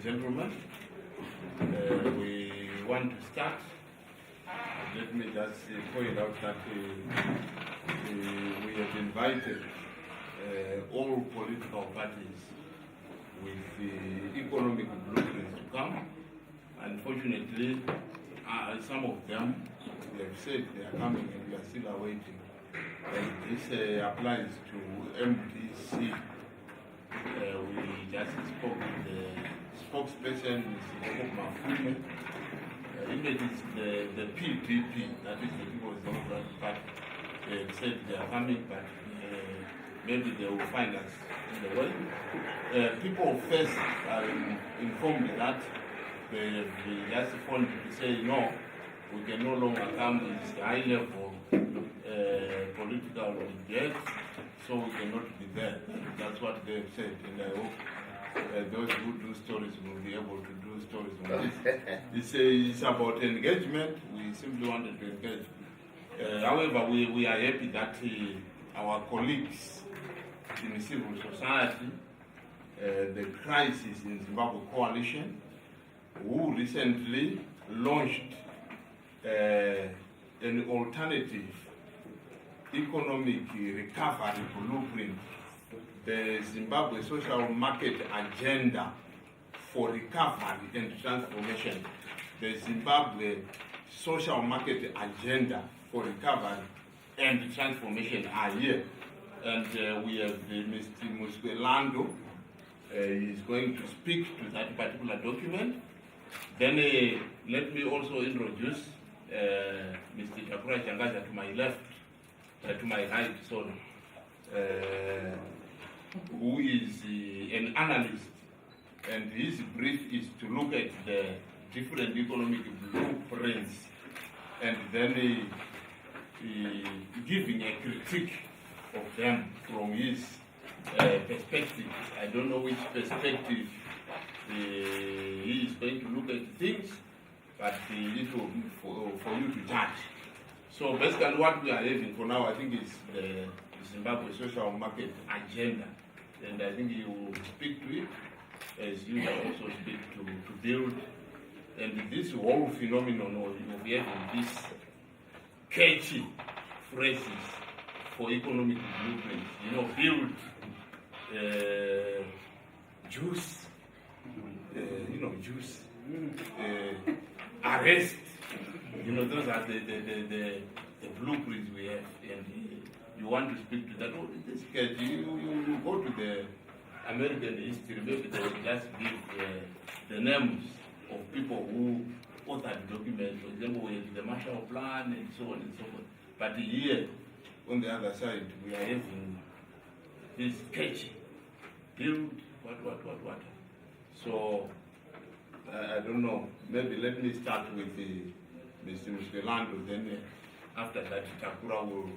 gentlemen, we want to start. Let me just point out that we have invited all political parties with the economic blueprints to come. Unfortunately, some of them, they have said they are coming and we are still awaiting. And this applies to MDC. We just spoke with the spokesperson, Mr. Mafume. Even it's the PDP, that is the People's Democratic Party, they said they are coming, but maybe they will find us in the way. People first are informed that they just phoned to say, no, we can no longer come, it's high level political debate, so we cannot be there. That's what they've said, and I hope those who do stories will be able to do stories on this. It's about engagement. We simply wanted to engage. However, we are happy that our colleagues in civil society, the Crisis in Zimbabwe Coalition, who recently launched an alternative economic recovery blueprint, the Zimbabwe Social Market Agenda for Recovery and Transformation. The Zimbabwe Social Market Agenda for Recovery and Transformation are here. And we have Mr. Musquelando is going to speak to that particular document. Then let me also introduce Mr. Takura Changaza to my left, to my right, sorry, who is an analyst, and his brief is to look at the different economic blueprints and then giving a critique of them from his perspective. I don't know which perspective he is going to look at things, but it will be for you to judge. So basically what we are having for now, I think, is the Zimbabwe Social Market Agenda. And I think you will speak to it, as you will also speak to build. And this whole phenomenon of having these catchy phrases for economic blueprints, build, juice, juice, arrest, those are the blueprints we have. And you want to speak to that, this case, you go to the American history, maybe they will just give the names of people who authored the document. For example, we have the Marshall Plan and so on and so forth. But here, on the other side, we are having this catchy, build, what. So, I don't know, maybe let me start with Mr. Musquelando, then after that, Takura will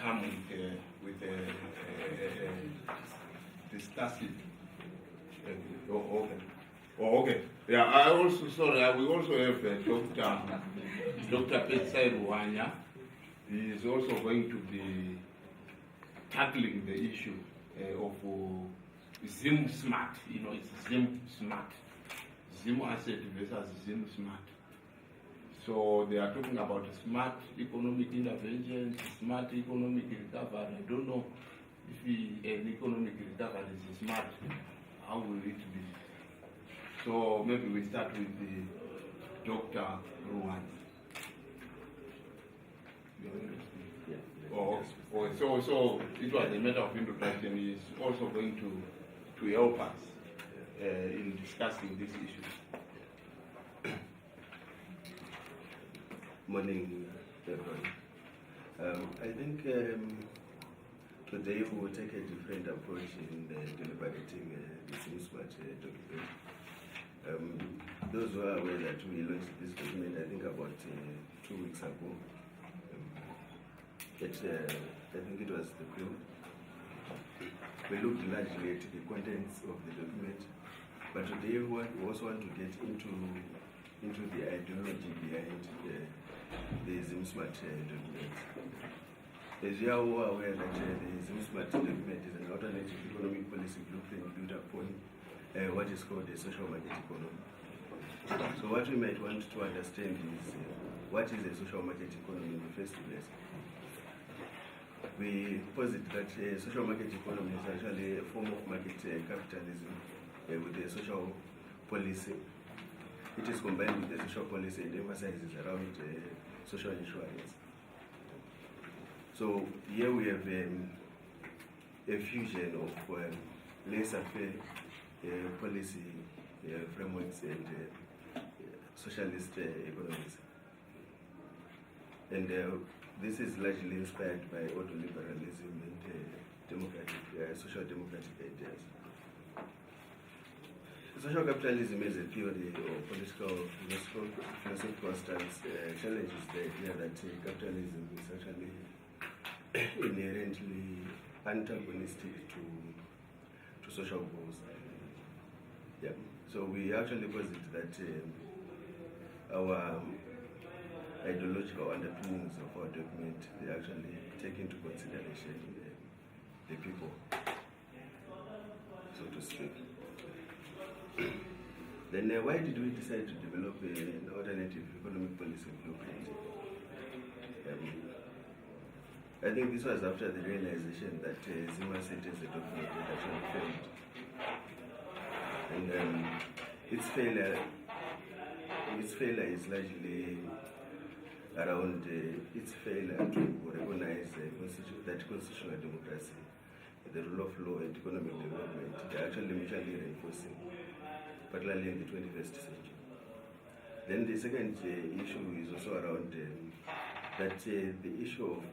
come with discussing. Okay. Yeah, we also have Dr. Petsai Ruanya. He is also going to be tackling the issue of Zim Smart. It's Zim Smart. Zim Asset versus Zim Smart. So they are talking about smart economic intervention, smart economic recovery. I don't know if an economic recovery is smart. How will it be? So maybe we start with the Dr. Ruwan. So it was a matter of introduction. He is also going to help us in discussing these issues. Morning, everyone. I think today we will take a different approach in deliberating the Smart document. Those who are aware that we launched this document, I think about 2 weeks ago. I think it was the film. We looked largely at the contents of the document, but today we also want to get into the ideology behind the Smart document. As you are all aware that the Zim Smart document is an alternative economic policy blueprint built upon what is called a social market economy. So what we might want to understand is what is a social market economy in the first place. We posit that social market economy is actually a form of market capitalism with a social policy. It is combined with the social policy and emphasizes around social insurance. So here we have a fusion of laissez-faire policy frameworks and socialist economies. And this is largely inspired by ordoliberalism and social democratic ideas. Social capitalism is a theory or political philosophical stance challenges the idea that capitalism is actually inherently antagonistic to social goals. Yeah. So we actually posit that our ideological underpinnings of our document, they actually take into consideration the people, so to speak. Then why did we decide to develop an alternative economic policy blueprint? I think this was after the realization that Zimbabwe synthesis document actually failed. And its failure is largely around its failure to recognize that constitutional democracy, the rule of law and economic development, they are actually mutually reinforcing, particularly in the 21st century. Then the second issue is also around that the issue of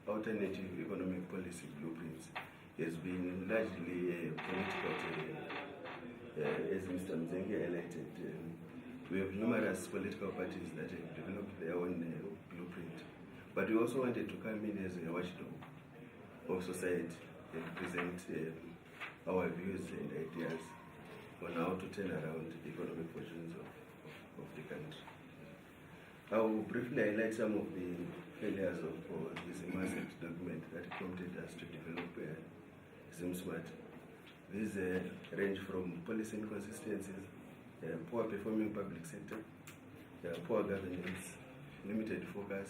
alternative economic policy blueprints has been largely political terrain. As Mr. Mzengi highlighted, we have numerous political parties that have developed their own blueprint. But we also wanted to come in as a watchdog of society and present our views and ideas on how to turn around the economic fortunes of the country. I will briefly highlight some of the failures of this massive document that prompted us to develop ZimSmart. These range from policy inconsistencies, poor performing public sector, poor governance, limited focus,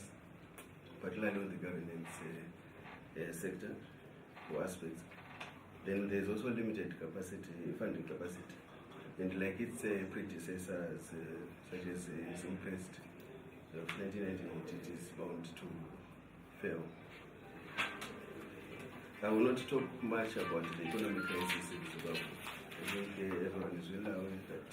particularly on the governance sector or aspects. Then there's also limited capacity, funding capacity. And like its predecessors, such as Zimprest of 1998, it is bound to fail. I will not talk much about the economic crisis in Zimbabwe. I think everyone is well aware that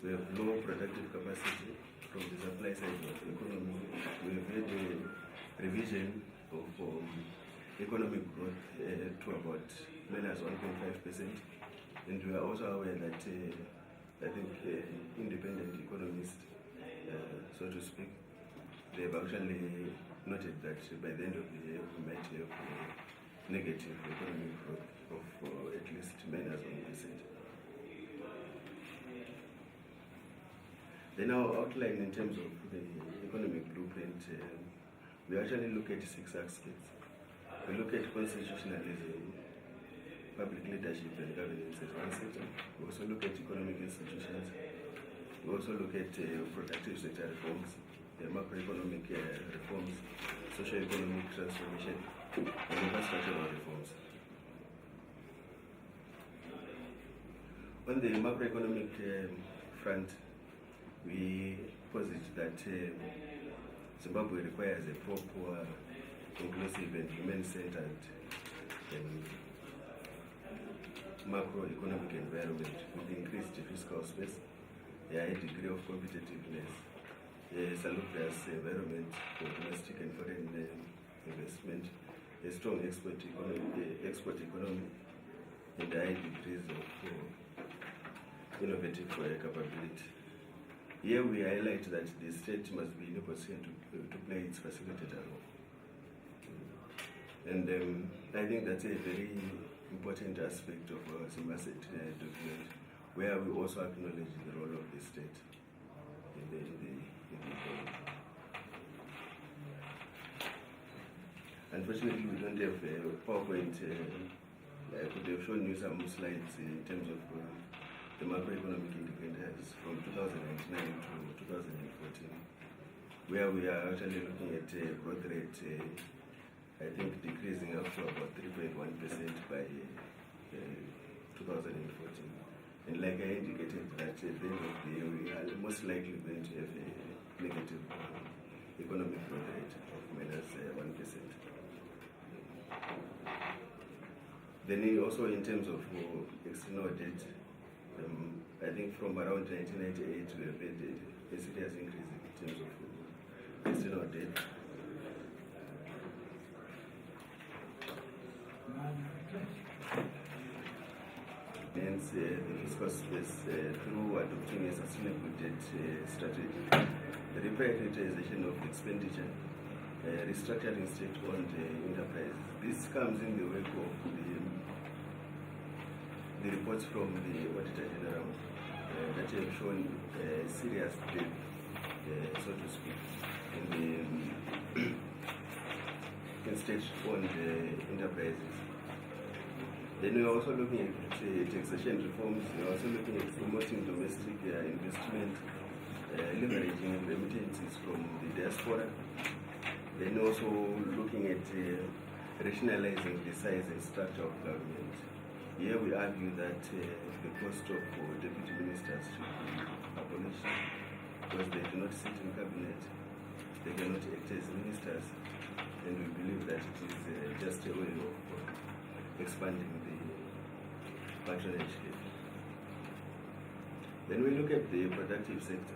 we have low productive capacity from the supply side of the economy. We have had a revision of economic growth to about minus 1.5%. And we are also aware that I think independent economists, so to speak, they have actually noted that by the end of the year we might have negative economic growth of at least minus 1%. Then our outline in terms of the economic blueprint, we actually look at 6 aspects. We look at constitutionalism, public leadership and governance as one sector. We also look at economic institutions. We also look at productive sector reforms, macroeconomic reforms, socio-economic transformation, and infrastructural reforms. On the macroeconomic front, we posit that Zimbabwe requires a proper, inclusive and human-centered macroeconomic environment with increased fiscal space, a high degree of competitiveness, a salubrious environment for domestic and foreign investment, a strong export economy, and high degrees of innovative capability. Here we highlight that the state must be in a position to play its facilitator role. And I think that's a very important aspect of our Zimbabwe document, where we also acknowledge the role of the state in the economy. Unfortunately, we don't have PowerPoint I could have shown you some slides in terms of the macroeconomic indicators from 2009 to 2014, where we are actually looking at growth rate, I think decreasing up to about 3.1% by 2014. And like I indicated that at the end of the year, we are most likely going to have a negative economic growth rate of minus 1%. Then also in terms of external debt, I think from around 1998 we have had a serious increase in terms of external debt. Hence the fiscal space through adopting a sustainable debt strategy, the reprioritization of expenditure, restructuring state-owned enterprises. This comes in the wake of the reports from the Auditor General that have shown serious dip, so to speak, in state-owned enterprises. Then we're also looking at taxation reforms. We're also looking at promoting domestic investment, leveraging remittances from the diaspora. Then also looking at rationalizing the size and structure of government. Here we argue that the post of deputy ministers should be abolished because they do not sit in cabinet, they cannot act as ministers, and we believe that it is just a way of expanding the patronage gap. Then we look at the productive sector.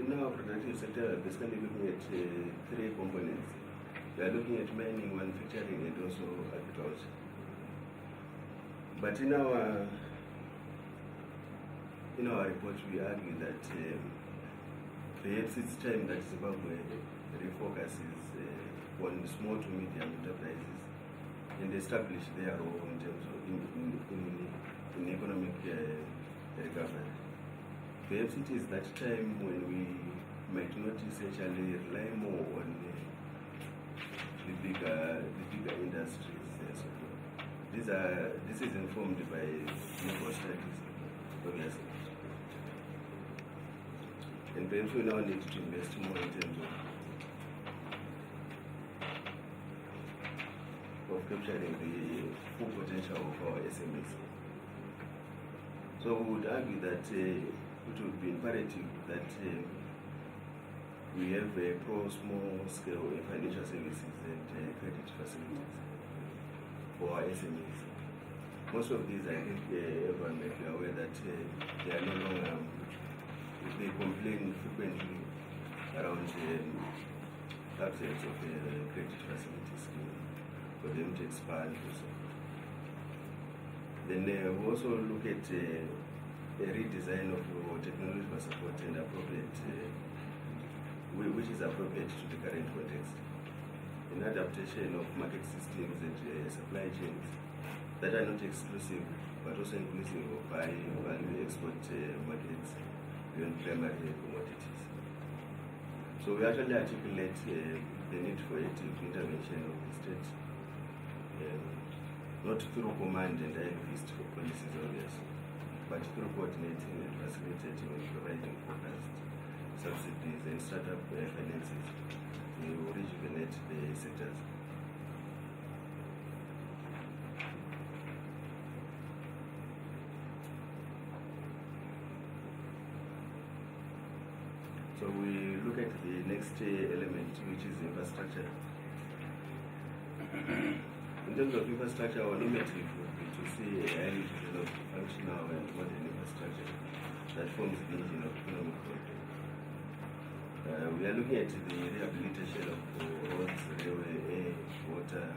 In our productive sector, we are basically looking at three components. We are looking at mining, manufacturing, and also agriculture. But in our report, we argue that perhaps it's time that Zimbabwe refocuses on small to medium enterprises and establish their role in terms of in economic recovery. Perhaps it is that time when we might not essentially rely more on the bigger industries. This is informed by local studies, obviously. And perhaps we now need to invest more in terms of capturing the full potential of our SMEs. So we would argue that it would be imperative that we have a small scale financial services and credit facilities for our SMEs. Most of these, I think everyone may be aware that they are no longer, they complain frequently around absence of a credit facility scheme for them to expand. Then we also look at a redesign of technology for support and appropriate, which is appropriate to the current context. An adaptation of market systems and supply chains that are not exclusive but also inclusive of high-value export markets beyond primary commodities. So we actually articulate the need for active intervention of the state, not through command and iron fist for policies, obviously, but through coordinating and facilitating and providing focused subsidies and startup finances to rejuvenate the sectors. So we look at the next element, which is infrastructure. In terms of infrastructure, our normative would be to see a highly developed, functional, and modern infrastructure that forms the engine of economic growth. We are looking at the rehabilitation of roads, railway, air, water,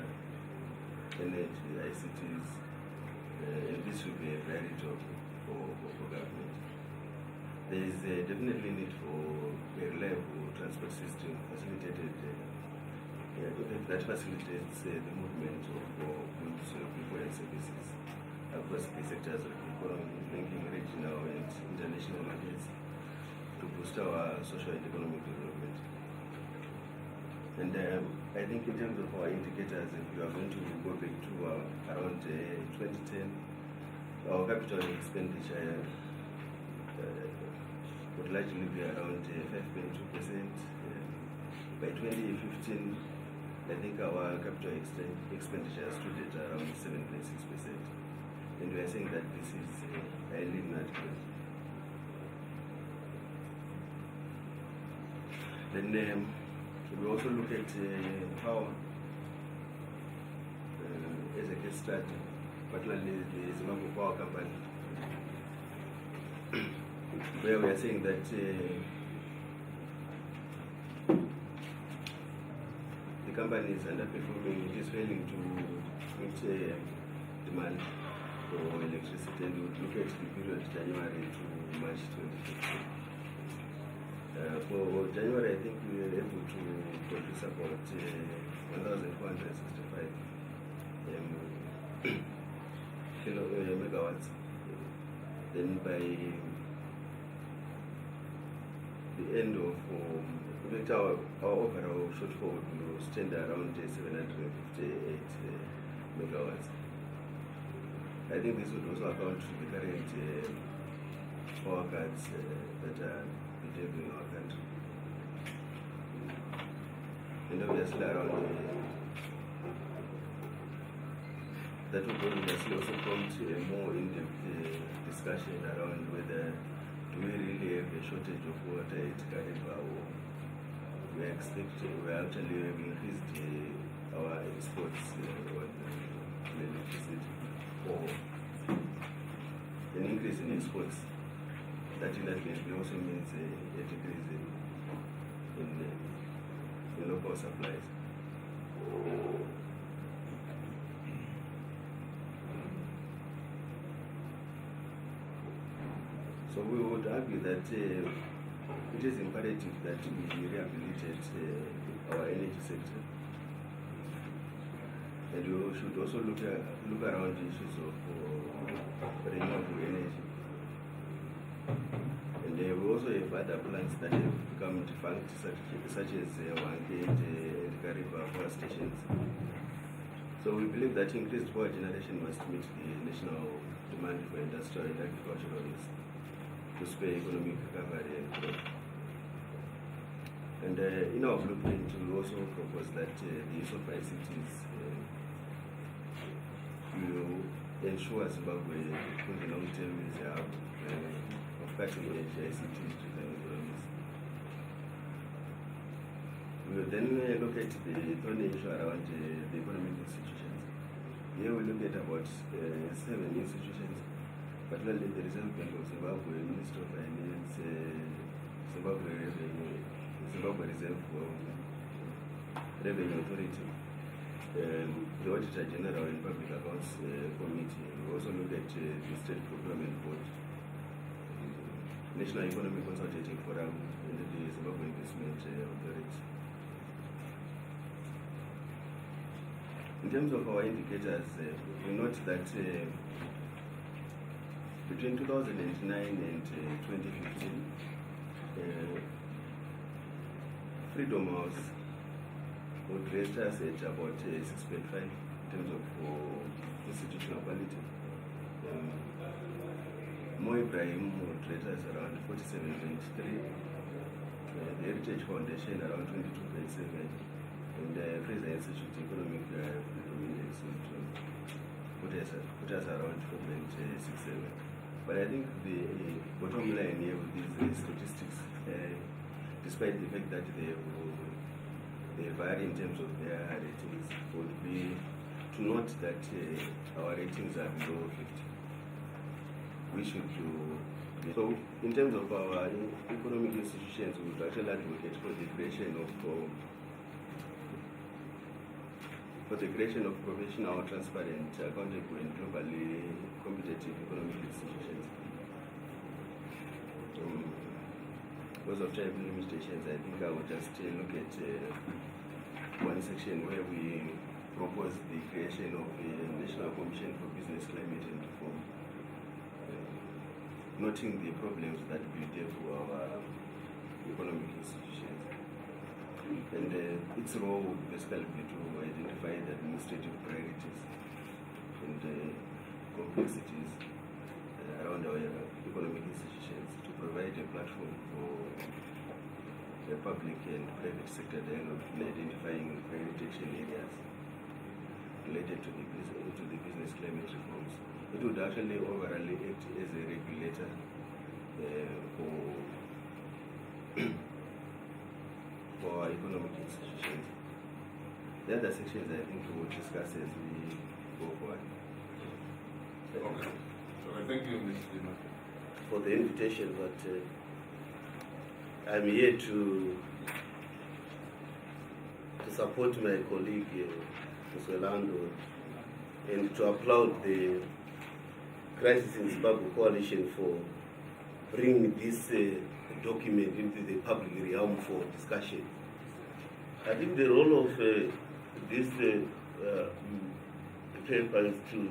energy, ICTs, and this should be a priority for government. There is definitely need for a reliable transport system facilitated that facilitates the movement of goods, people, and services across the sectors of the economy, linking regional and international markets to boost our social and economic development. And I think in terms of our indicators, if you are going to go back to around 2010, our capital expenditure would likely be around 5.2%. By 2015, I think our capital expenditure stood at around 7.6%. And we are saying that this is highly inadequate. Then we also look at how, as a case study, particularly the Zimbabwe Power Company, where we are saying that the company is underperforming, it is failing to meet demand for electricity, and we would look at the period January to March 2015. For January, I think we were able to produce about 1,465 megawatts. Then by the end of our overall shortfall will stand around 758 megawatts. I think this would also account for the current power cuts that are behaving in our country. And obviously around that would obviously also prompt a more in-depth discussion around whether do we really have a shortage of water at Kariba, or we actually have increased our exports on electricity, or an increase in exports. That in that case also means a decrease in local supplies. So we would argue that it is imperative that we rehabilitate our energy sector, and we should also look around the issues of renewable energy. And we also have other plants that have become defunct, such as Wanke and Kariba power stations. So we believe that increased power generation must meet the national demand for industrial and agricultural needs to spur economic recovery and growth. And in our blueprint, we also propose that the use of ICTs will ensure Zimbabwe in the long term is a hub of cutting-edge ICT-driven economies. We will then look at the thorny issue around the economic institutions. Here we look at about 7 institutions, particularly the Reserve Bank of Zimbabwe, Ministry of Finance, Zimbabwe Revenue, Zimbabwe Reserve Revenue Authority, the Auditor General and Public Accounts Committee. We also look at the State Procurement Board, National Economic Consultative Forum, and the Zimbabwe Investment Authority. In terms of our indicators, we note that between 2009 and 2015, Freedom House would rate us at about 6.5 in terms of institutional quality. Mo Ibrahim would rate us around 47.3, the Heritage Foundation around 22.7, and the Fraser Institute Economic Freedom Index would put us around 4.67. But I think the bottom line here with these statistics, despite the fact that they vary in terms of their ratings, would be to note that our ratings are below 50. We should do. So, in terms of our economic institutions, we would actually advocate for the creation of professional, transparent, accountable, and globally competitive economic institutions. Because of time limitations, I think I will just look at one section where we propose the creation of a National Commission for Business Climate and Reform, noting the problems that we deal with our economic institutions. And its role would basically be to identify the administrative priorities and complexities around our economic institutions, to provide a platform for the public and private sector dialogue in identifying priority action areas related to the business climate reforms. It would actually overall act as a regulator for our economic institutions. The other sections I think we will discuss as we go forward. Okay. So I thank you, Mr. Dima, for the invitation, but I'm here to support my colleague, Mr. Orlando, and to applaud the Crisis in Zimbabwe Coalition for bringing this document into the public realm for discussion. I think the role of this paper is to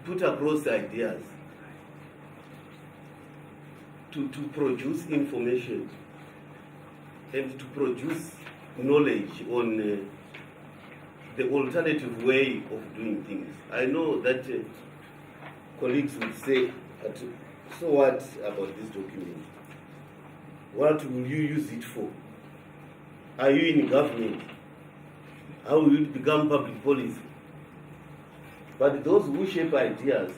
put across ideas, to produce information, and to produce knowledge on the alternative way of doing things. I know that colleagues will say, so what about this document? What will you use it for? Are you in government? How will it become public policy? But those who shape ideas,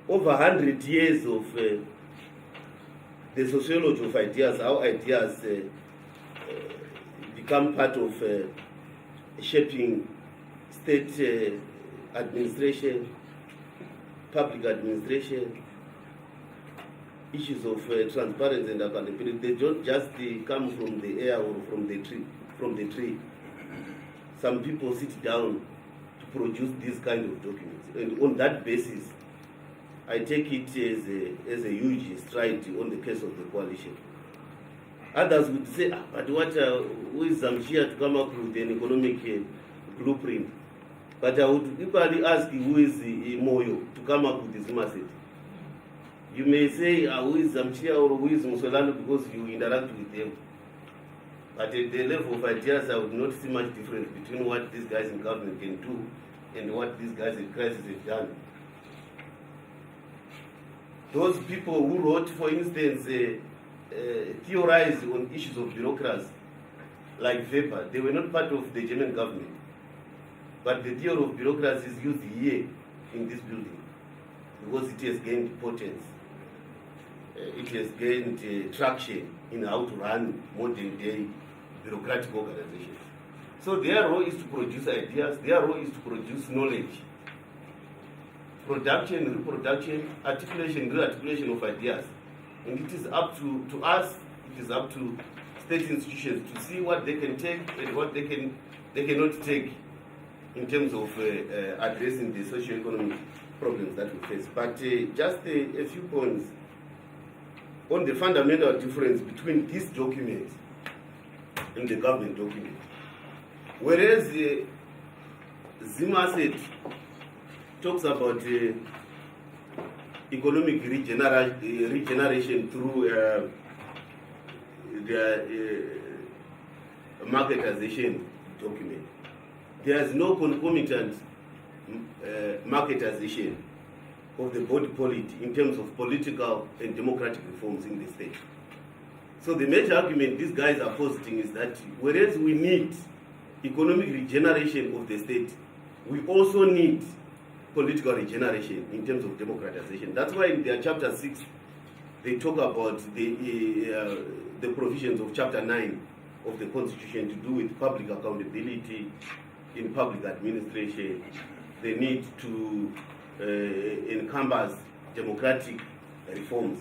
over 100 years of the sociology of ideas, how ideas become part of shaping state administration, public administration, issues of transparency and accountability. They don't just come from the air or from the tree. Some people sit down to produce these kind of documents, and on that basis, I take it as a huge stride on the case of the coalition. Others would say, but who is Zamshia to come up with an economic blueprint? But I would equally ask who is Moyo to come up with this message. You may say who is Zamshia or who is Musolano because you interact with them. But at the level of ideas, I would not see much difference between what these guys in government can do and what these guys in crisis have done. Those people who wrote, for instance, theorized on issues of bureaucracy, like Weber, they were not part of the German government. But the theory of bureaucracy is used here in this building because it has gained potence. It has gained traction in how to run modern day bureaucratic organizations. So their role is to produce ideas, their role is to produce knowledge. Production, reproduction, articulation, rearticulation of ideas. And it is up to us, it is up to state institutions to see what they can take and what they cannot take in terms of addressing the socio-economic problems that we face. But just a few points on the fundamental difference between this document and the government document. Whereas Zima said, talks about economic regeneration through the marketization document. There is no concomitant marketization of the body politic in terms of political and democratic reforms in the state. So the major argument these guys are positing is that whereas we need economic regeneration of the state, we also need political regeneration in terms of democratization. That's why in their chapter 6, they talk about the provisions of chapter 9 of the Constitution to do with public accountability in public administration. They need to encompass democratic reforms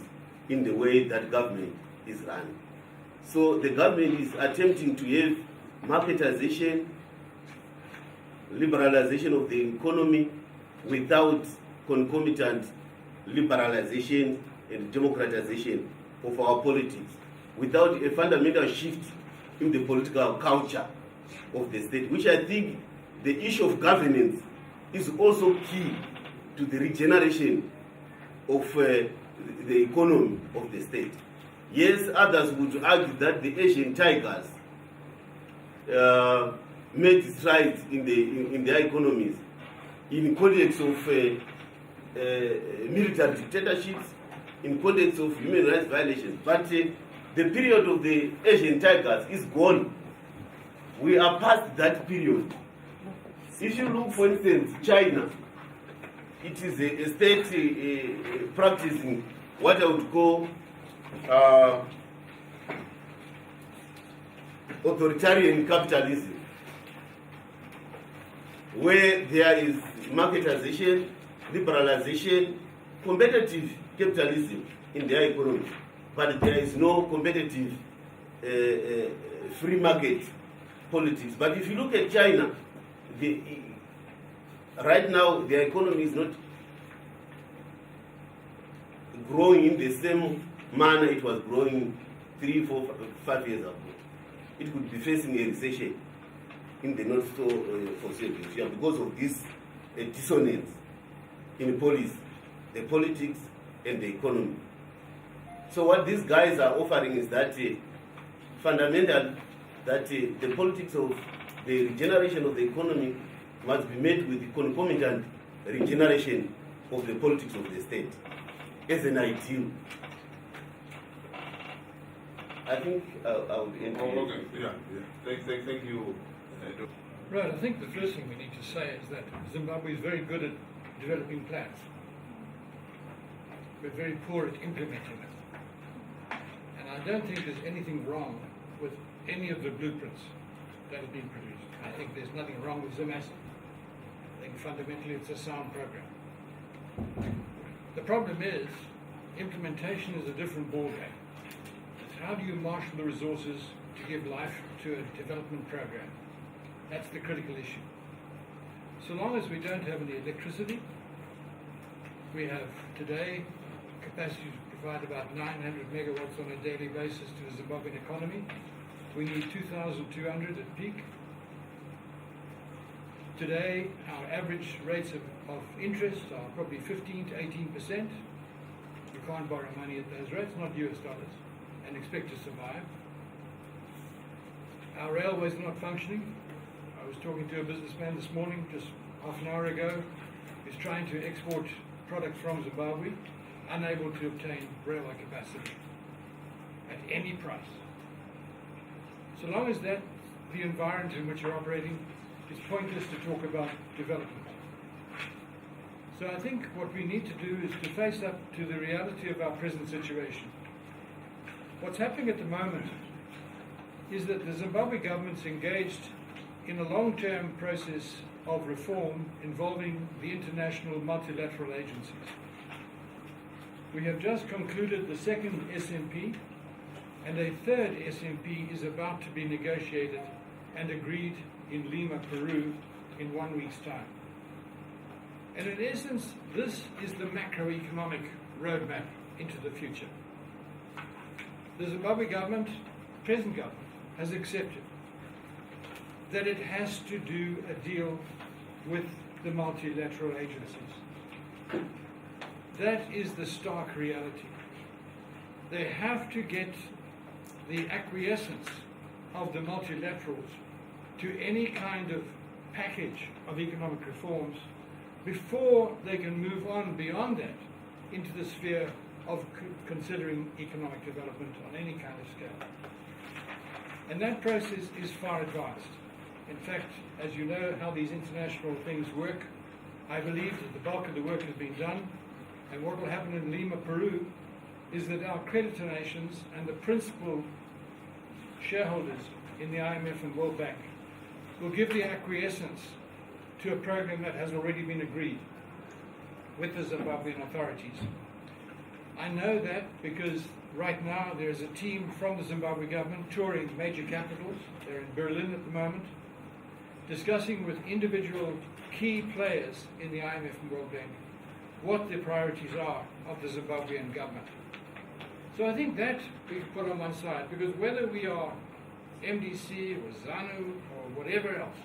in the way that government is run. So the government is attempting to have marketization, liberalization of the economy without concomitant liberalization and democratization of our politics, without a fundamental shift in the political culture of the state, which I think the issue of governance is also key to the regeneration of the economy of the state. Yes, others would argue that the Asian tigers made strides in their economies in context of military dictatorships, in context of human rights violations. But the period of the Asian tigers is gone. We are past that period. If you look, for instance, China, it is a state practicing what I would call authoritarian capitalism, where there is marketization, liberalization, competitive capitalism in their economy, but there is no competitive free market politics. But if you look at China, right now their economy is not growing in the same manner it was growing 3, 4, 5 years ago. It could be facing a recession in the not so foreseeable future because of this dissonance in the politics and the economy. So what these guys are offering is that fundamental that the politics of the regeneration of the economy must be met with the concomitant regeneration of the politics of the state as an ideal. I think I'll end. Oh, okay. Yeah. Thank you. Right, I think the first thing we need to say is that Zimbabwe is very good at developing plans, but very poor at implementing them. And I don't think there's anything wrong with any of the blueprints that have been produced. I think there's nothing wrong with ZimAS. I think fundamentally it's a sound program. The problem is, implementation is a different ballgame. It's how do you marshal the resources to give life to a development program? That's the critical issue. So long as we don't have any electricity, we have today capacity to provide about 900 megawatts on a daily basis to the Zimbabwean economy. We need 2,200 at peak. Today, our average rates of interest are probably 15 to 18%. You can't borrow money at those rates, not US dollars, and expect to survive. Our railways are not functioning. I was talking to a businessman this morning, just half an hour ago, who's trying to export products from Zimbabwe, unable to obtain railway capacity at any price. So long as that's the environment in which you're operating, it's pointless to talk about development. So I think what we need to do is to face up to the reality of our present situation. What's happening at the moment is that the Zimbabwe government's engaged in a long-term process of reform involving the international multilateral agencies. We have just concluded the second SMP, and a third SMP is about to be negotiated and agreed in Lima, Peru, in 1 week's time. And in essence, this is the macroeconomic roadmap into the future. The Zimbabwe government, present government, has accepted that it has to do a deal with the multilateral agencies. That is the stark reality. They have to get the acquiescence of the multilaterals to any kind of package of economic reforms before they can move on beyond that into the sphere of considering economic development on any kind of scale. And that process is far advanced. In fact, as you know how these international things work, I believe that the bulk of the work has been done, and what will happen in Lima, Peru, is that our creditor nations and the principal shareholders in the IMF and World Bank will give the acquiescence to a program that has already been agreed with the Zimbabwean authorities. I know that because right now there is a team from the Zimbabwe government touring major capitals. They're in Berlin at the moment, discussing with individual key players in the IMF and World Bank what the priorities are of the Zimbabwean government. So I think that we put on one side, because whether we are MDC or ZANU or whatever else,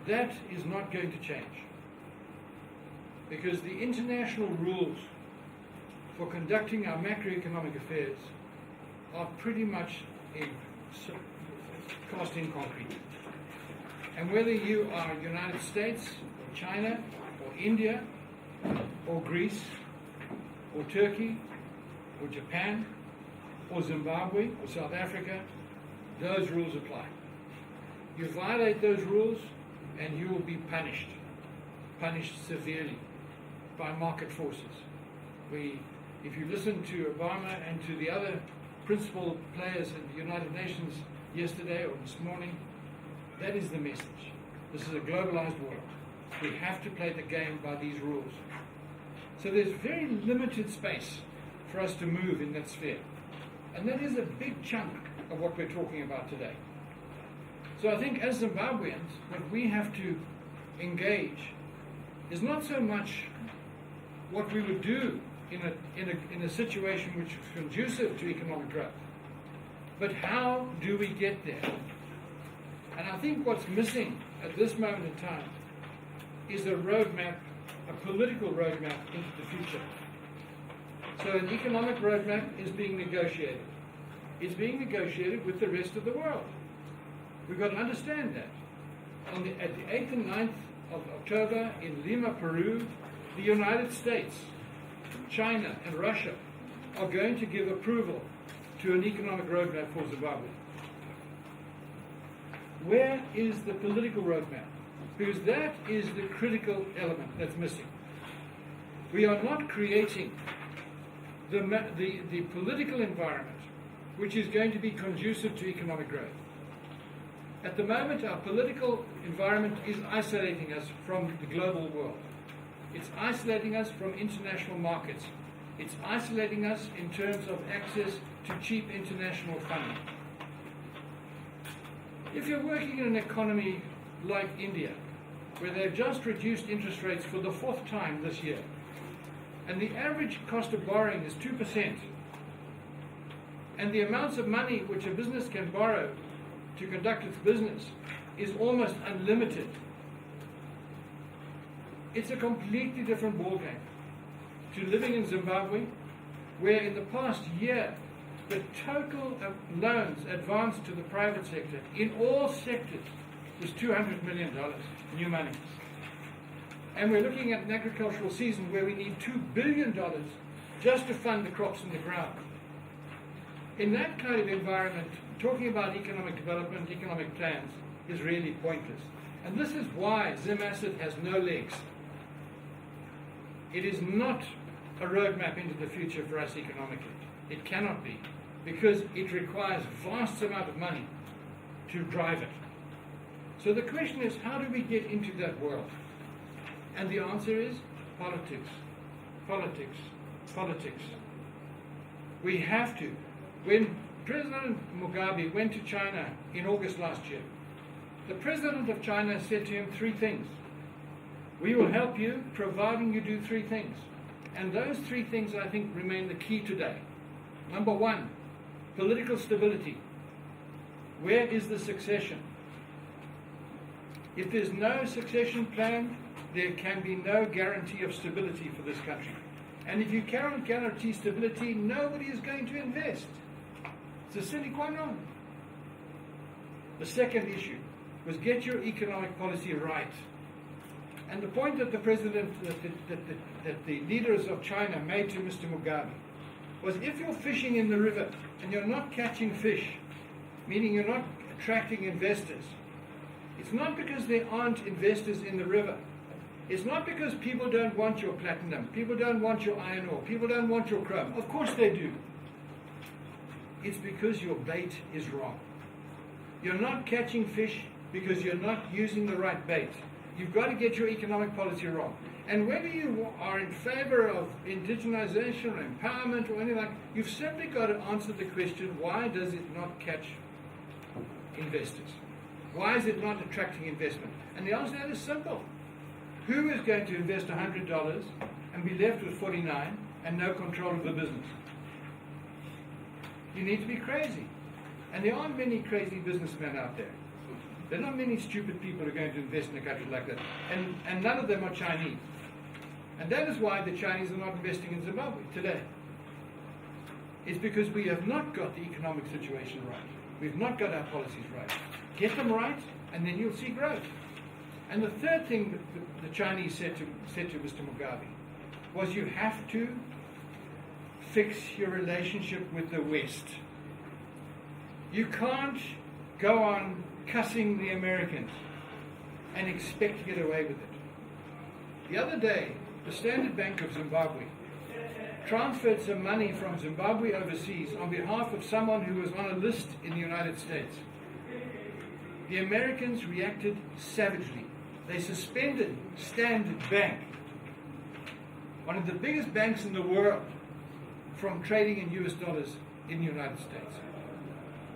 that is not going to change. Because the international rules for conducting our macroeconomic affairs are pretty much cast in concrete. And whether you are United States, or China, or India, or Greece, or Turkey, or Japan, or Zimbabwe, or South Africa, those rules apply. You violate those rules and you will be punished severely by market forces. If you listen to Obama and to the other principal players in the United Nations yesterday or this morning, that is the message. This is a globalized world. We have to play the game by these rules. So there's very limited space for us to move in that sphere. And that is a big chunk of what we're talking about today. So I think as Zimbabweans, what we have to engage is not so much what we would do in a situation which is conducive to economic growth, but how do we get there? And I think what's missing at this moment in time is a roadmap, a political roadmap into the future. So an economic roadmap is being negotiated. It's being negotiated with the rest of the world. We've got to understand that. At the 8th and 9th of October in Lima, Peru, the United States, China, and Russia are going to give approval to an economic roadmap for Zimbabwe. Where is the political roadmap? Because that is the critical element that's missing. We are not creating the political environment which is going to be conducive to economic growth. At the moment, our political environment is isolating us from the global world. It's isolating us from international markets. It's isolating us in terms of access to cheap international funding. If you're working in an economy like India, where they've just reduced interest rates for the 4th time this year, and the average cost of borrowing is 2%, and the amounts of money which a business can borrow to conduct its business is almost unlimited, it's a completely different ballgame to living in Zimbabwe, where in the past year the total loans advanced to the private sector in all sectors was $200 million new money. And we're looking at an agricultural season where we need $2 billion just to fund the crops in the ground. In that kind of environment, talking about economic development, economic plans, is really pointless. And this is why Zim Asset has no legs. It is not a roadmap into the future for us economically. It cannot be, because it requires vast amount of money to drive it. So the question is, how do we get into that world? And the answer is politics, politics, politics. We have to. When President Mugabe went to China in August last year, the President of China said to him 3 things. We will help you providing you do 3 things. And those 3 things, I think, remain the key today. Number 1, political stability. Where is the succession? If there's no succession plan, there can be no guarantee of stability for this country. And if you can't guarantee stability, nobody is going to invest. It's a sine qua non. The second issue was get your economic policy right. And the point that the president, that the leaders of China made to Mr. Mugabe was, if you're fishing in the river and you're not catching fish, meaning you're not attracting investors, it's not because there aren't investors in the river. It's not because people don't want your platinum, people don't want your iron ore, people don't want your chrome. Of course they do. It's because your bait is wrong. You're not catching fish because you're not using the right bait. You've got to get your economic policy wrong. And whether you are in favor of indigenization or empowerment or anything like, you've simply got to answer the question, why does it not catch investors? Why is it not attracting investment? And the answer to that is simple. Who is going to invest $100 and be left with 49 and no control of the business? You need to be crazy. And there aren't many crazy businessmen out there. There are not many stupid people who are going to invest in a country like that. And none of them are Chinese. And that is why the Chinese are not investing in Zimbabwe today. is because we have not got the economic situation right. We've not got our policies right. Get them right, and then you'll see growth. And the third thing that the Chinese said to Mr. Mugabe was, you have to fix your relationship with the West. You can't go on cussing the Americans and expect to get away with it. The other day, the Standard Bank of Zimbabwe transferred some money from Zimbabwe overseas on behalf of someone who was on a list in the United States. The Americans reacted savagely. They suspended Standard Bank, one of the biggest banks in the world, from trading in US dollars in the United States.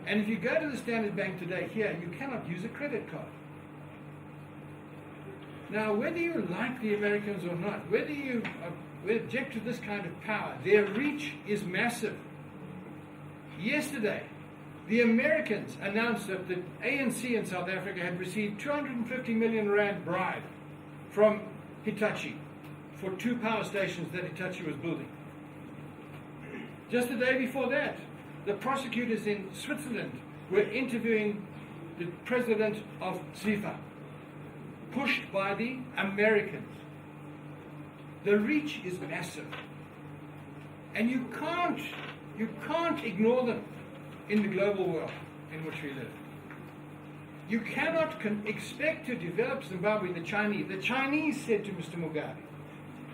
And if you go to the Standard Bank today, here, you cannot use a credit card. Now, whether you like the Americans or not, whether you object to this kind of power, their reach is massive. Yesterday, the Americans announced that the ANC in South Africa had received 250 million rand bribe from Hitachi for 2 power stations that Hitachi was building. Just the day before that, the prosecutors in Switzerland were interviewing the president of ZIFA, pushed by the Americans. The reach is massive. And you can't ignore them in the global world in which we live. You cannot expect to develop Zimbabwe. The Chinese said to Mr. Mugabe,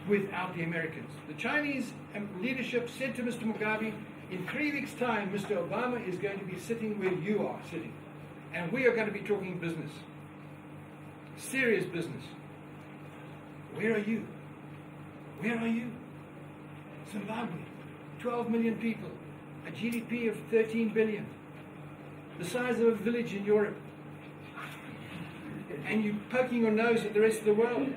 without the Americans. The Chinese leadership said to Mr. Mugabe, in 3 weeks' time, Mr. Obama is going to be sitting where you are sitting. And we are going to be talking business. Serious business. Where are you? Where are you? Zimbabwe, 12 million people, a GDP of 13 billion, the size of a village in Europe. And you're poking your nose at the rest of the world.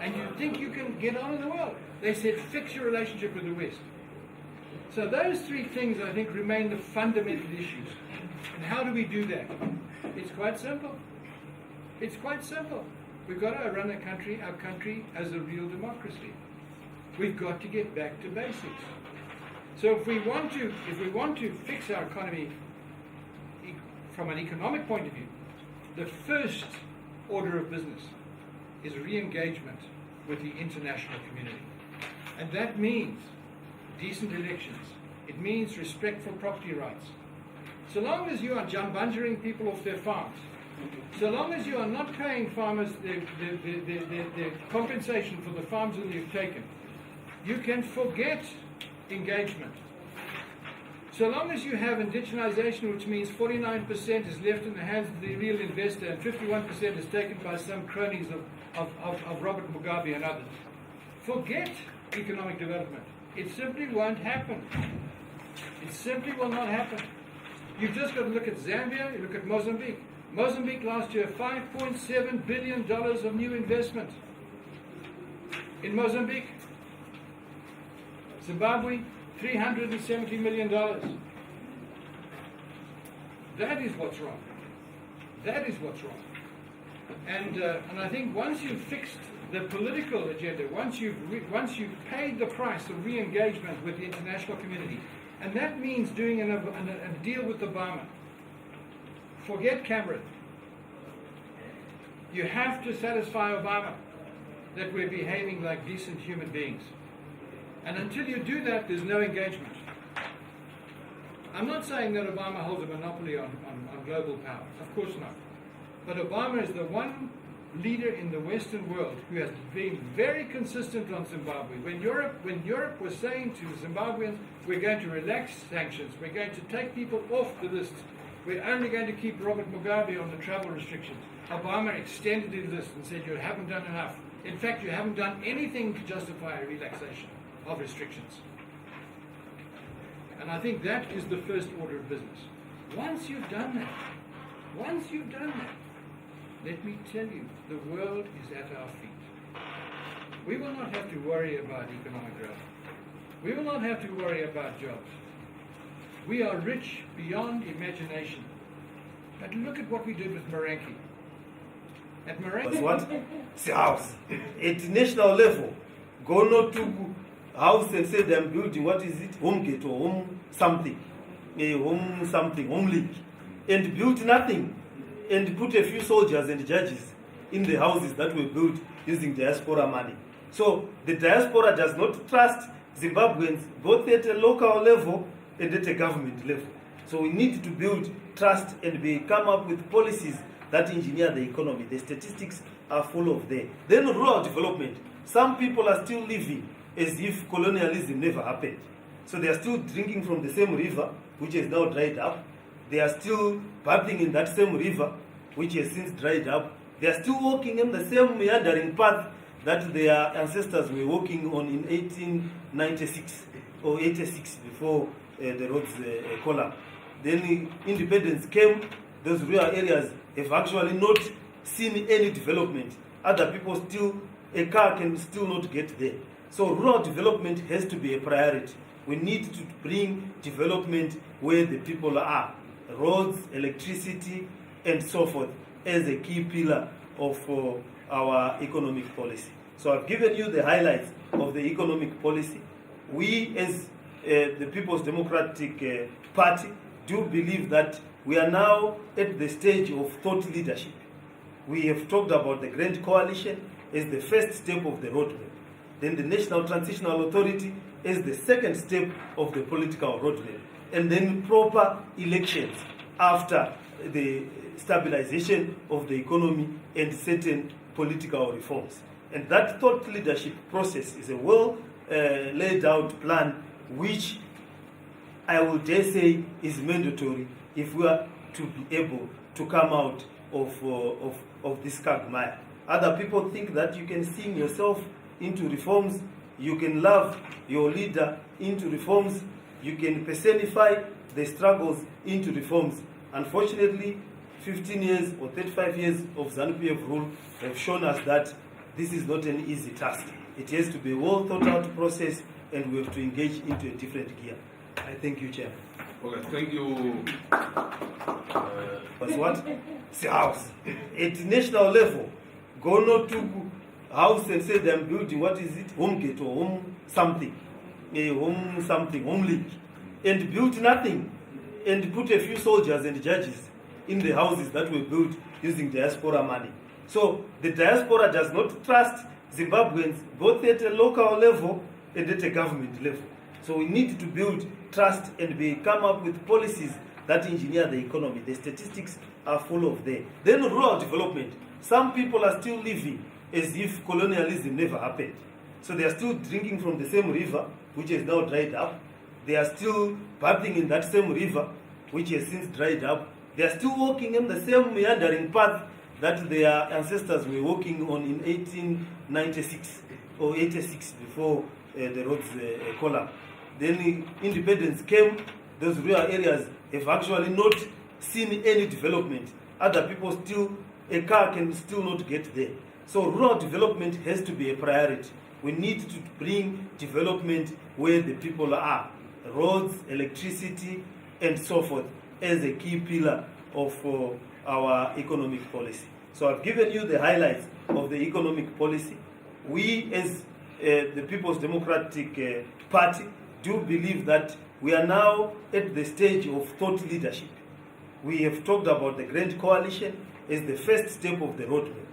And you think you can get on in the world. They said, fix your relationship with the West. So those 3 things, I think, remain the fundamental issues. And how do we do that? It's quite simple. It's quite simple. We've got to run our country as a real democracy. We've got to get back to basics. So if we want to fix our economy from an economic point of view, the first order of business is re-engagement with the international community. And that means decent elections. It means respect for property rights. So long as you are bunjering people off their farms, so long as you are not paying farmers their compensation for the farms that you've taken, you can forget engagement. So long as you have indigenization, which means 49% is left in the hands of the real investor and 51% is taken by some cronies of Robert Mugabe and others, forget economic development. It simply won't happen. It simply will not happen. You've just got to look at Zambia, you look at Mozambique. Mozambique last year, $5.7 billion of new investment in Mozambique. Zimbabwe, $370 million. That is what's wrong. That is what's wrong. And I think once you've fixed the political agenda, once you've paid the price of re-engagement with the international community, and that means doing a deal with Obama. Forget Cameron. You have to satisfy Obama that we're behaving like decent human beings. And until you do that, there's no engagement. I'm not saying that Obama holds a monopoly on global power. Of course not. But Obama is the one leader in the Western world who has been very consistent on Zimbabwe. When Europe was saying to Zimbabweans, we're going to relax sanctions, we're going to take people off the list, we're only going to keep Robert Mugabe on the travel restrictions, Obama extended his list and said, you haven't done enough. In fact, you haven't done anything to justify a relaxation of restrictions. And I think that is the first order of business. Once you've done that, let me tell you, the world is at our feet. We will not have to worry about economic growth. We will not have to worry about jobs. We are rich beyond imagination. But look at what we did with Merenki. At Merenki... What? House. At national level, Gono Tugu house and say I'm building, what is it, home gate or home something, home league, and built nothing, and put a few soldiers and judges in the houses that were built using diaspora money. So the diaspora does not trust Zimbabweans, both at a local level and at a government level. So we need to build trust and come up with policies that engineer the economy. The statistics are full of that. Then rural development. Some people are still living as if colonialism never happened. So they are still drinking from the same river, which has now dried up. They are still bathing in that same river, which has since dried up. They are still walking in the same meandering path that their ancestors were walking on in 1896 or 86 before the roads collapsed. Then independence came, those rural areas have actually not seen any development. Other people still, a car can still not get there. So rural development has to be a priority. We need to bring development where the people are. Roads, electricity, and so forth as a key pillar of our economic policy. So I've given you the highlights of the economic policy. We as the People's Democratic Party do believe that we are now at the stage of thought leadership. We have talked about the Grand Coalition as the first step of the roadmap. Then the National Transitional Authority as the second step of the political roadmap. And then proper elections after the stabilization of the economy and certain political reforms. And that thought leadership process is a well laid out plan which I will dare say is mandatory if we are to be able to come out of this quagmire. Other people think that you can sing yourself into reforms, you can love your leader into reforms, you can personify the struggles into reforms. Unfortunately, 15 years or 35 years of ZANU-PF rule have shown us that this is not an easy task. It has to be a well thought out process, and we have to engage into a different gear. I thank you, Chair. Okay, thank you. But what? It's a house. At national level, go not to house and say I'm building, what is it, home gate or home something, home league, and built nothing, and put a few soldiers and judges in the houses that were built using diaspora money. So the diaspora does not trust Zimbabweans, both at a local level and at a government level. So we need to build trust and come up with policies that engineer the economy. The statistics are full of that. Then rural development. Some people are still living as if colonialism never happened. So they are still drinking from the same river, which has now dried up. They are still bathing in that same river, which has since dried up. They are still walking in the same meandering path that their ancestors were walking on in 1896 or 86 before the roads collapsed. Then independence came, those rural areas have actually not seen any development. Other people still, a car can still not get there. So rural development has to be a priority. We need to bring development where the people are. Roads, electricity, and so forth as a key pillar of our economic policy. So I've given you the highlights of the economic policy. We as the People's Democratic Party do believe that we are now at the stage of thought leadership. We have talked about the Grand Coalition as the first step of the roadmap.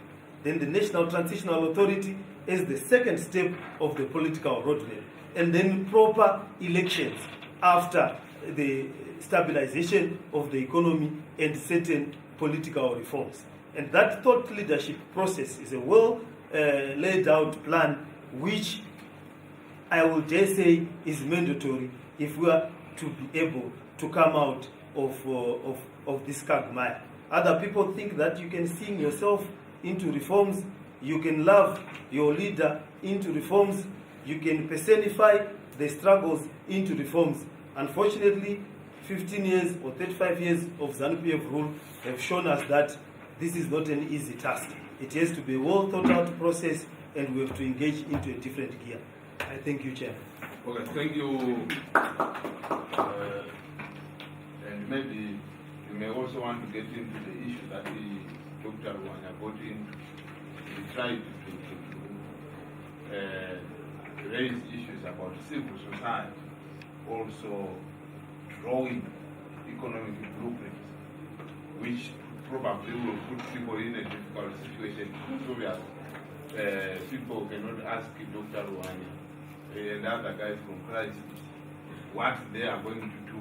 Then the National Transitional Authority as the second step of the political roadmap. And then proper elections after the stabilization of the economy and certain political reforms. And that thought leadership process is a well laid out plan which I will dare say is mandatory if we are to be able to come out of this quagmire. Other people think that you can sing yourself into reforms, you can love your leader into reforms, you can personify the struggles into reforms. Unfortunately, 15 years or 35 years of ZANU-PF rule have shown us that this is not an easy task. It has to be a well thought out process, and we have to engage into a different gear. I thank you, Chair. Okay, thank you. And maybe you may also want to get into the issue that Dr. Wanya got into. He tried to raise issues about civil society, also drawing economic blueprints, which probably will put people in a difficult situation. Because people cannot ask Dr. Ruhani and other guys from Christ what they are going to do.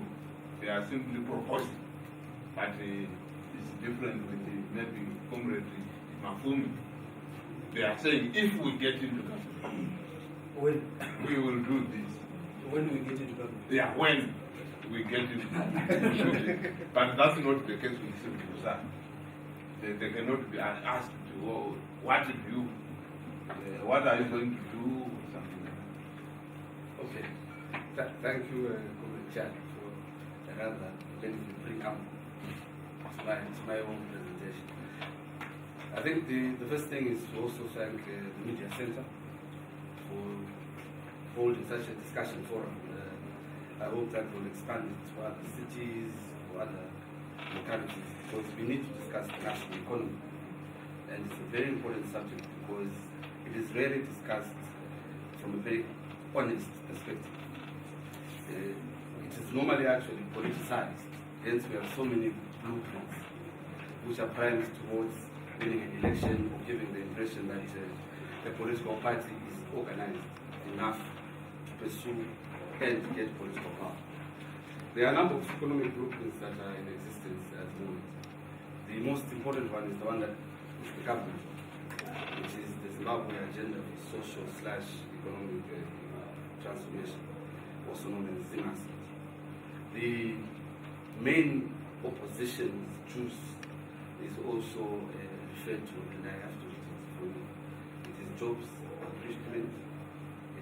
They are simply proposing, but it's different with maybe Comrade Mafumi. They are saying if we get into government, we will do this. When we get into government. Yeah, when we get into government. But that's not the case with civil society. They cannot be asked to, oh, what did you, what are you going to do, or something like that. Okay. Thank you, Comrade Chad, for the rather lengthy preamble to my own presentation. I think the first thing is to also thank the Media Center for holding such a discussion forum. I hope that will expand it to other cities or other localities, because we need to discuss the national economy. And it's a very important subject because it is rarely discussed from a very honest perspective. It is normally actually politicized, hence we have so many blueprints which are primed towards winning an election or giving the impression that the political party is organized enough to pursue and get political power. There are a number of economic blueprints that are in existence at the moment. The most important one is the one that is the government, which is the Zimbabwe Agenda for Social/Economic Transformation, also known as ZIMAS. The main opposition's juice is also referred to, and I have to read it for you. It is jobs, upliftment,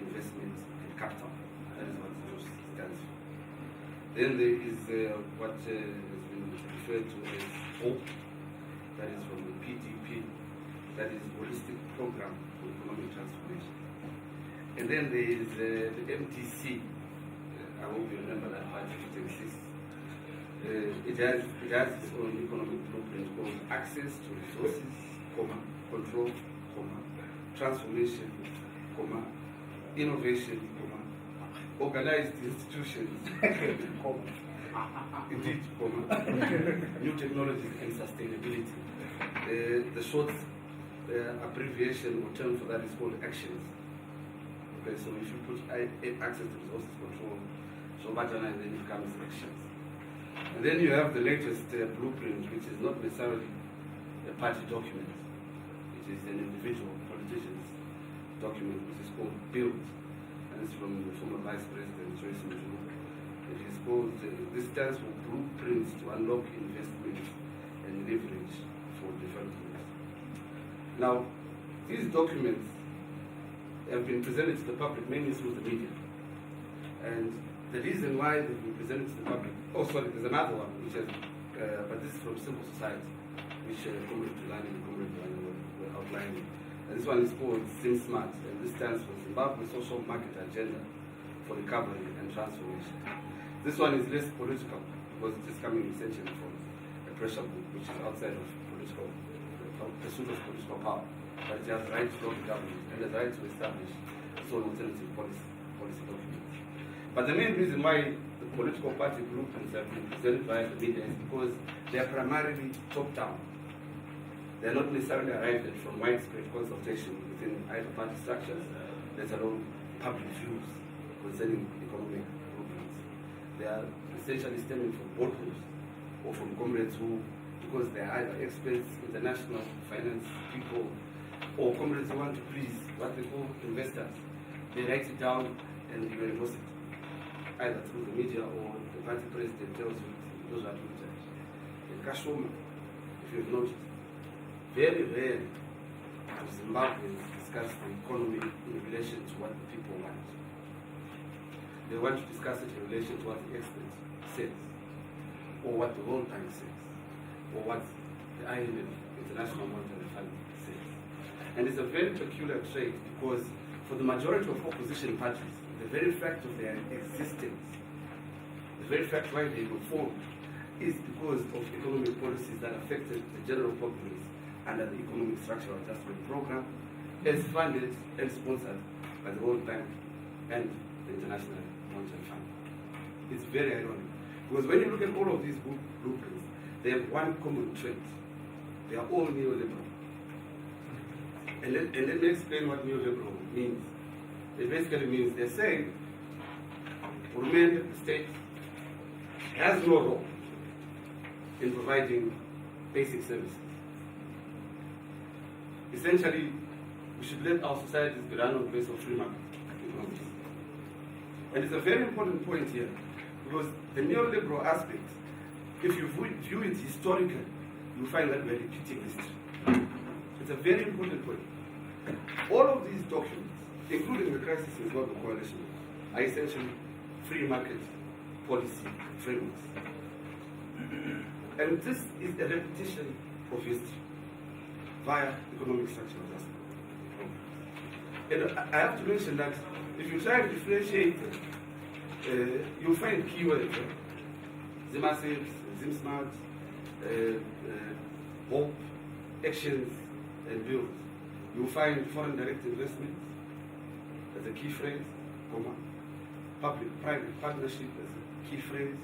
investment, and capital. That is what juice stands for. Then there is what has been referred to as HOPE, that is from the PDP, that is Holistic Program for Economic Transformation. And then there is the MTC. I hope you remember that party, it exists. It has its own economic blueprint called access to resources, control, transformation, innovation, organized institutions, indeed, new technologies and sustainability. The short abbreviation or term for that is called actions. Okay, so if you put access to resources, control, so and then it becomes actions. And then you have the latest blueprint, which is not necessarily a party document. It is an individual politician's document, which is called BUILD, and it's from the former Vice President Joyce Mjulu. It is called, this stands for Blueprints to Unlock Investment and Leverage for Development. Now, these documents have been presented to the public mainly through the media. And the reason why they've been presented to the public, there's another one, which has, but this is from civil society, which Comrade Tulani and Comrade Tulani were outlining. And this one is called ZimSmart, and this stands for Zimbabwe Social Market Agenda for Recovery and Transformation. This one is less political because it is coming essentially from a pressure group, which is outside of political pursuit of political power. But it has the right to go to government and the right to establish its own alternative policy documents. But the main reason why the political party blueprints have been presented by the media is because they are primarily top-down. They are not necessarily arrived at from widespread consultation within either party structures, let alone public views concerning economic blueprints. They are essentially stemming from boardrooms or from comrades who, because they are either experts, international finance people, or comrades who want to please what they call investors. They write it down and you endorse it, either through the media or the party president tells you those are good times. In Kashoma, if you've noticed, very rarely do Zimbabweans discuss the economy in relation to what the people want. They want to discuss it in relation to what the experts says, or what the World Bank says, or what the IMF, International Monetary Fund, says. And it's a very peculiar trait because for the majority of opposition parties, the very fact of their existence, the very fact why they were formed, is because of economic policies that affected the general populace under the Economic Structural Adjustment Program, as funded and sponsored by the World Bank and the International Monetary Fund. It's very ironic. Because when you look at all of these blueprints, they have one common trait. They are all neoliberal. And let me explain what neoliberal means. It basically means they're saying the state has no role in providing basic services. Essentially, we should let our societies be run on the basis of free market economics. And it's a very important point here, because the neoliberal aspect, if you view it historically, you find that we're repeating history. It's a very important point. All of these documents, including the Crisis in Zimbabwe Coalition, are essentially free market policy frameworks. And this is a repetition of history via economic structural adjustment. And I have to mention that if you try to differentiate, you'll find keywords. Zimassets, Zimsmart, hope, actions, and build. You'll find foreign direct investments as a key phrase, public-private partnership as a key phrase,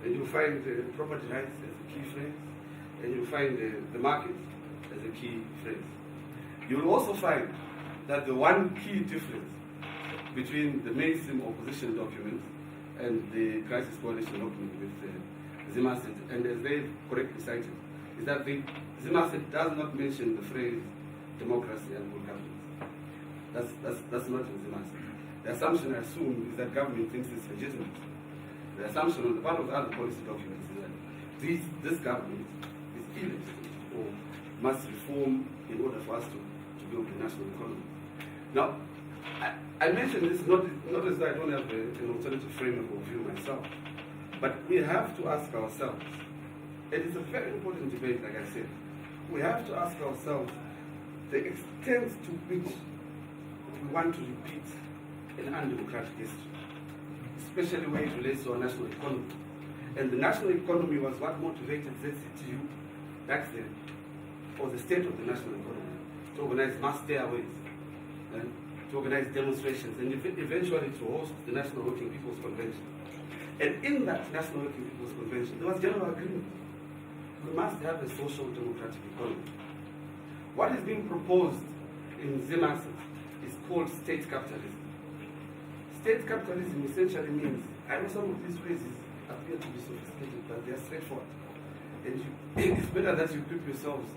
and you'll find property rights as a key phrase, and you'll find the market as a key phrase. You'll also find that the one key difference between the mainstream opposition document and the Crisis Coalition document with Zimasset, and as they've correctly cited, is that the Zimasset does not mention the phrase democracy and good governance. That's not in Zimasset. The assumption, I assume, is that government thinks it's legitimate. The assumption on the part of the other policy documents is that this government is illegitimate or must reform in order for us to build a national economy. Now, I mention this not as I don't have an alternative framework of view myself, but we have to ask ourselves, and it's a very important debate, like I said, we have to ask ourselves the extent to which we want to repeat an undemocratic history, especially when it relates to our national economy. And the national economy was what motivated ZCTU back then, or the state of the national economy, to organize mass stayaways, and to organize demonstrations, and eventually to host the National Working People's Convention. And in that National Working People's Convention, there was general agreement. We must have a social democratic economy. What is being proposed in Zimasset is called state capitalism. State capitalism essentially means, I know some of these phrases appear to be sophisticated, but they are straightforward. And it's better that you equip yourselves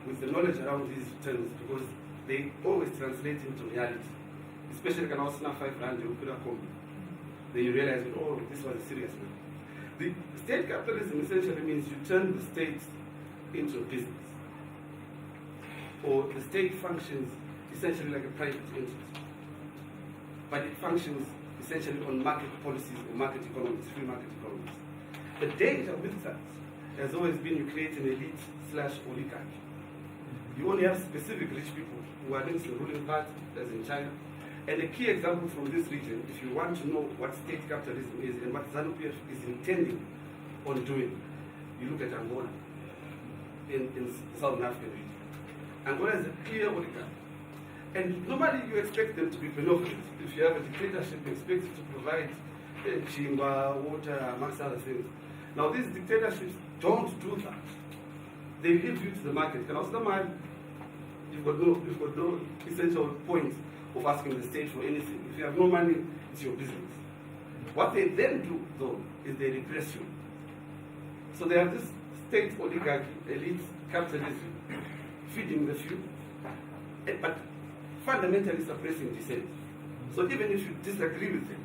with the knowledge around these terms, because they always translate into reality. Especially when I was 500, then you realize, oh, this was a serious one. The state capitalism essentially means you turn the state into a business. Or the state functions essentially like a private entity. But it functions essentially on market policies or market economics, free market economics. The danger with that has always been you create an elite/oligarchy. You only have specific rich people who are linked to the ruling party, as in China. And a key example from this region, if you want to know what state capitalism is and what ZANU-PF is intending on doing, you look at Angola in the Southern African region. Angola is a clear oligarchy. And normally you expect them to be benevolent. If you have a dictatorship, you expect it to provide chimba, water, amongst other things. Now these dictatorships don't do that. They leave you to the market. And also, man, you've got no essential point of asking the state for anything. If you have no money, it's your business. What they then do, though, is they repress you. So they have this state oligarchy, elite capitalism, feeding the few, but fundamentally suppressing dissent. So even if you disagree with them,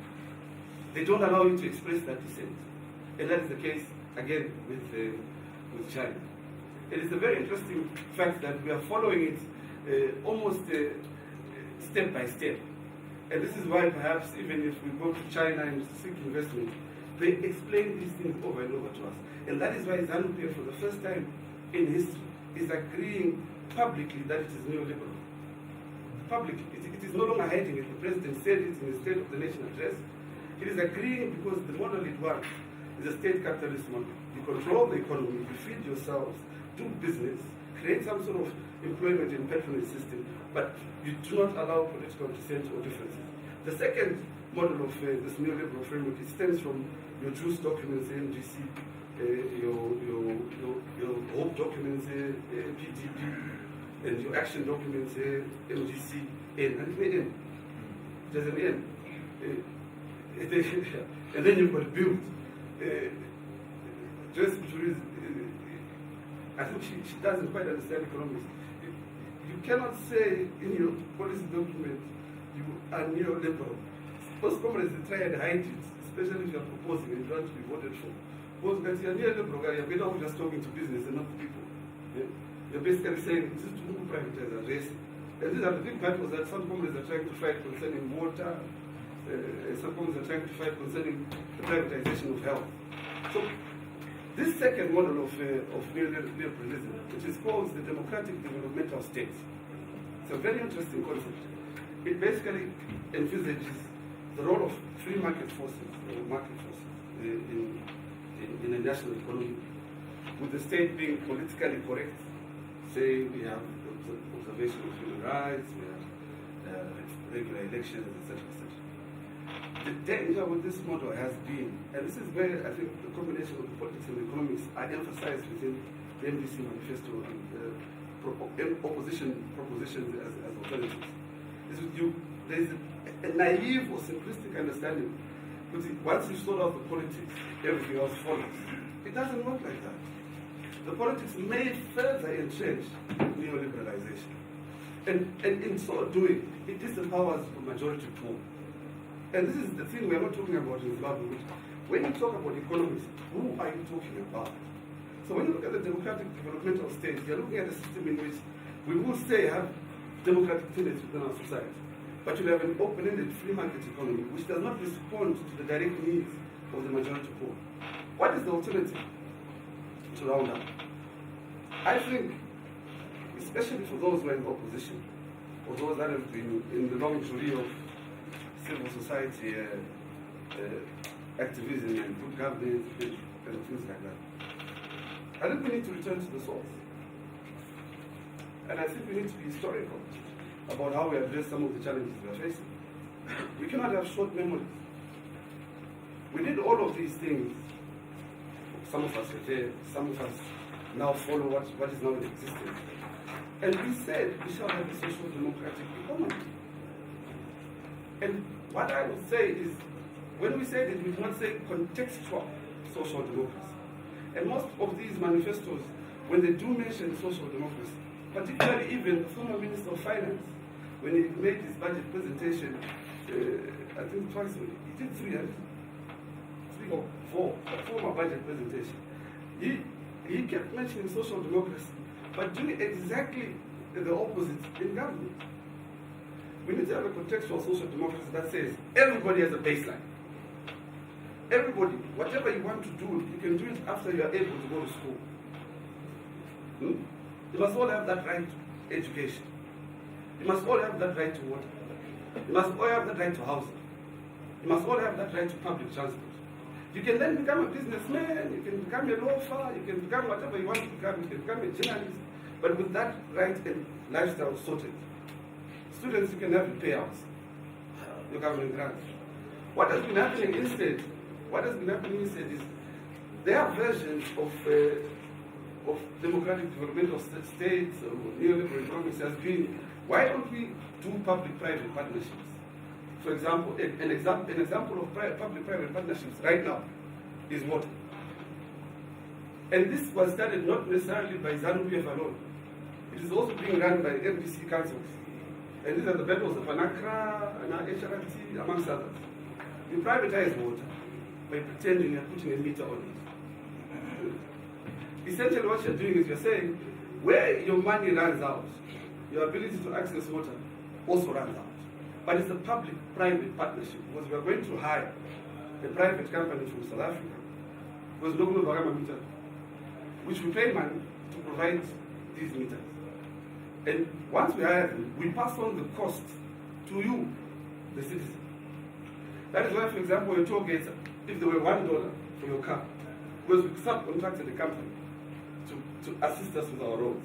they don't allow you to express that dissent. And that is the case, again, with China. It is a very interesting fact that we are following it almost step by step. And this is why perhaps even if we go to China and seek investment, they explain these things over and over to us. And that is why ZANU-PF, for the first time in history, is agreeing publicly that it is neoliberal. Publicly. It is no longer hiding it. The president said it in the State of the Nation address. It is agreeing because the model it works is a state capitalist model. You control the economy, you feed yourselves, do business, create some sort of employment and patronage system, but you do not allow political dissent or differences. The second model of this neoliberal framework, it stems from your truth documents, MGC, your hope documents, PDP, and your action documents, MGC, N, and it's N. There's an N. And then you've got build. I think she doesn't quite understand economics. You cannot say in your policy document you are neoliberal. Most comrades try and hide it, especially if you are proposing and you want to be voted for. Because that you are neoliberal, you're better off just talking to business and not to people. Yeah? You're basically saying this is to move privatize address. And these are the big battles that some comrades are trying to fight concerning water, some comrades are trying to fight concerning the privatization of health. So this second model of neoliberalism, which is called the democratic developmental state, it's a very interesting concept. It basically envisages the role of free market forces, in a national economy, with the state being politically correct. Say we have observation of human rights, we have regular elections, etc., etc. The danger with this model has been, and this is where I think the combination of politics and economics are emphasized within the MDC manifesto and opposition propositions as alternatives. There is a naive or simplistic understanding. But once you sort out the politics, everything else follows. It doesn't work like that. The politics may further entrench neoliberalization. And in so doing, it disempowers the majority pool. And this is the thing we are not talking about in Zimbabwe. When you talk about economics, who are you talking about? So when you look at the democratic developmental state, you're looking at a system in which we will say have democratic tendencies within our society. But you have an open-ended free market economy which does not respond to the direct needs of the majority pool. What is the alternative to round up? I think, especially for those who are in opposition, or those that have been in the long journey of civil society activism and good governance and things like that, I think we need to return to the source. And I think we need to be historical about how we address some of the challenges we are facing. We cannot have short memories. We did all of these things. Some of us were there, some of us now follow what is now in existence. And we said we shall have a social democratic economy. And what I would say is, when we said it, we did not say contextual social democracy. And most of these manifestos, when they do mention social democracy, particularly even the former Minister of Finance, when he made his budget presentation, I think twice, he did three or four, a former budget presentation. He kept mentioning social democracy, but doing exactly the opposite in government. We need to have a contextual social democracy that says everybody has a baseline. Everybody, whatever you want to do, you can do it after you are able to go to school. You must all have that right to education. You must all have that right to water. You must all have that right to housing. You must all have that right to public transport. You can then become a businessman, you can become a loafer, you can become whatever you want to become, you can become a journalist, but with that right and lifestyle sorted. Students, you can have your payouts, your government grants. What has been happening instead? Is their versions of democratic developmental states or neoliberal economics has been, why don't we do public-private partnerships? For example, an example of public-private partnerships right now is water. And this was started not necessarily by ZANU-PF alone. It is also being run by NBC councils. And these are the battles of ANACRA, HRT, amongst others. You privatize water by pretending you're putting a meter on it. Essentially what you're doing is you're saying, where your money runs out, your ability to access water also runs out. But it's a public-private partnership, because we are going to hire a private company from South Africa, which we pay money to provide these meters. And once we hire them, we pass on the cost to you, the citizen. That is why, for example, your toll gates, if they were $1 for your car, because we subcontracted the company to assist us with our roads.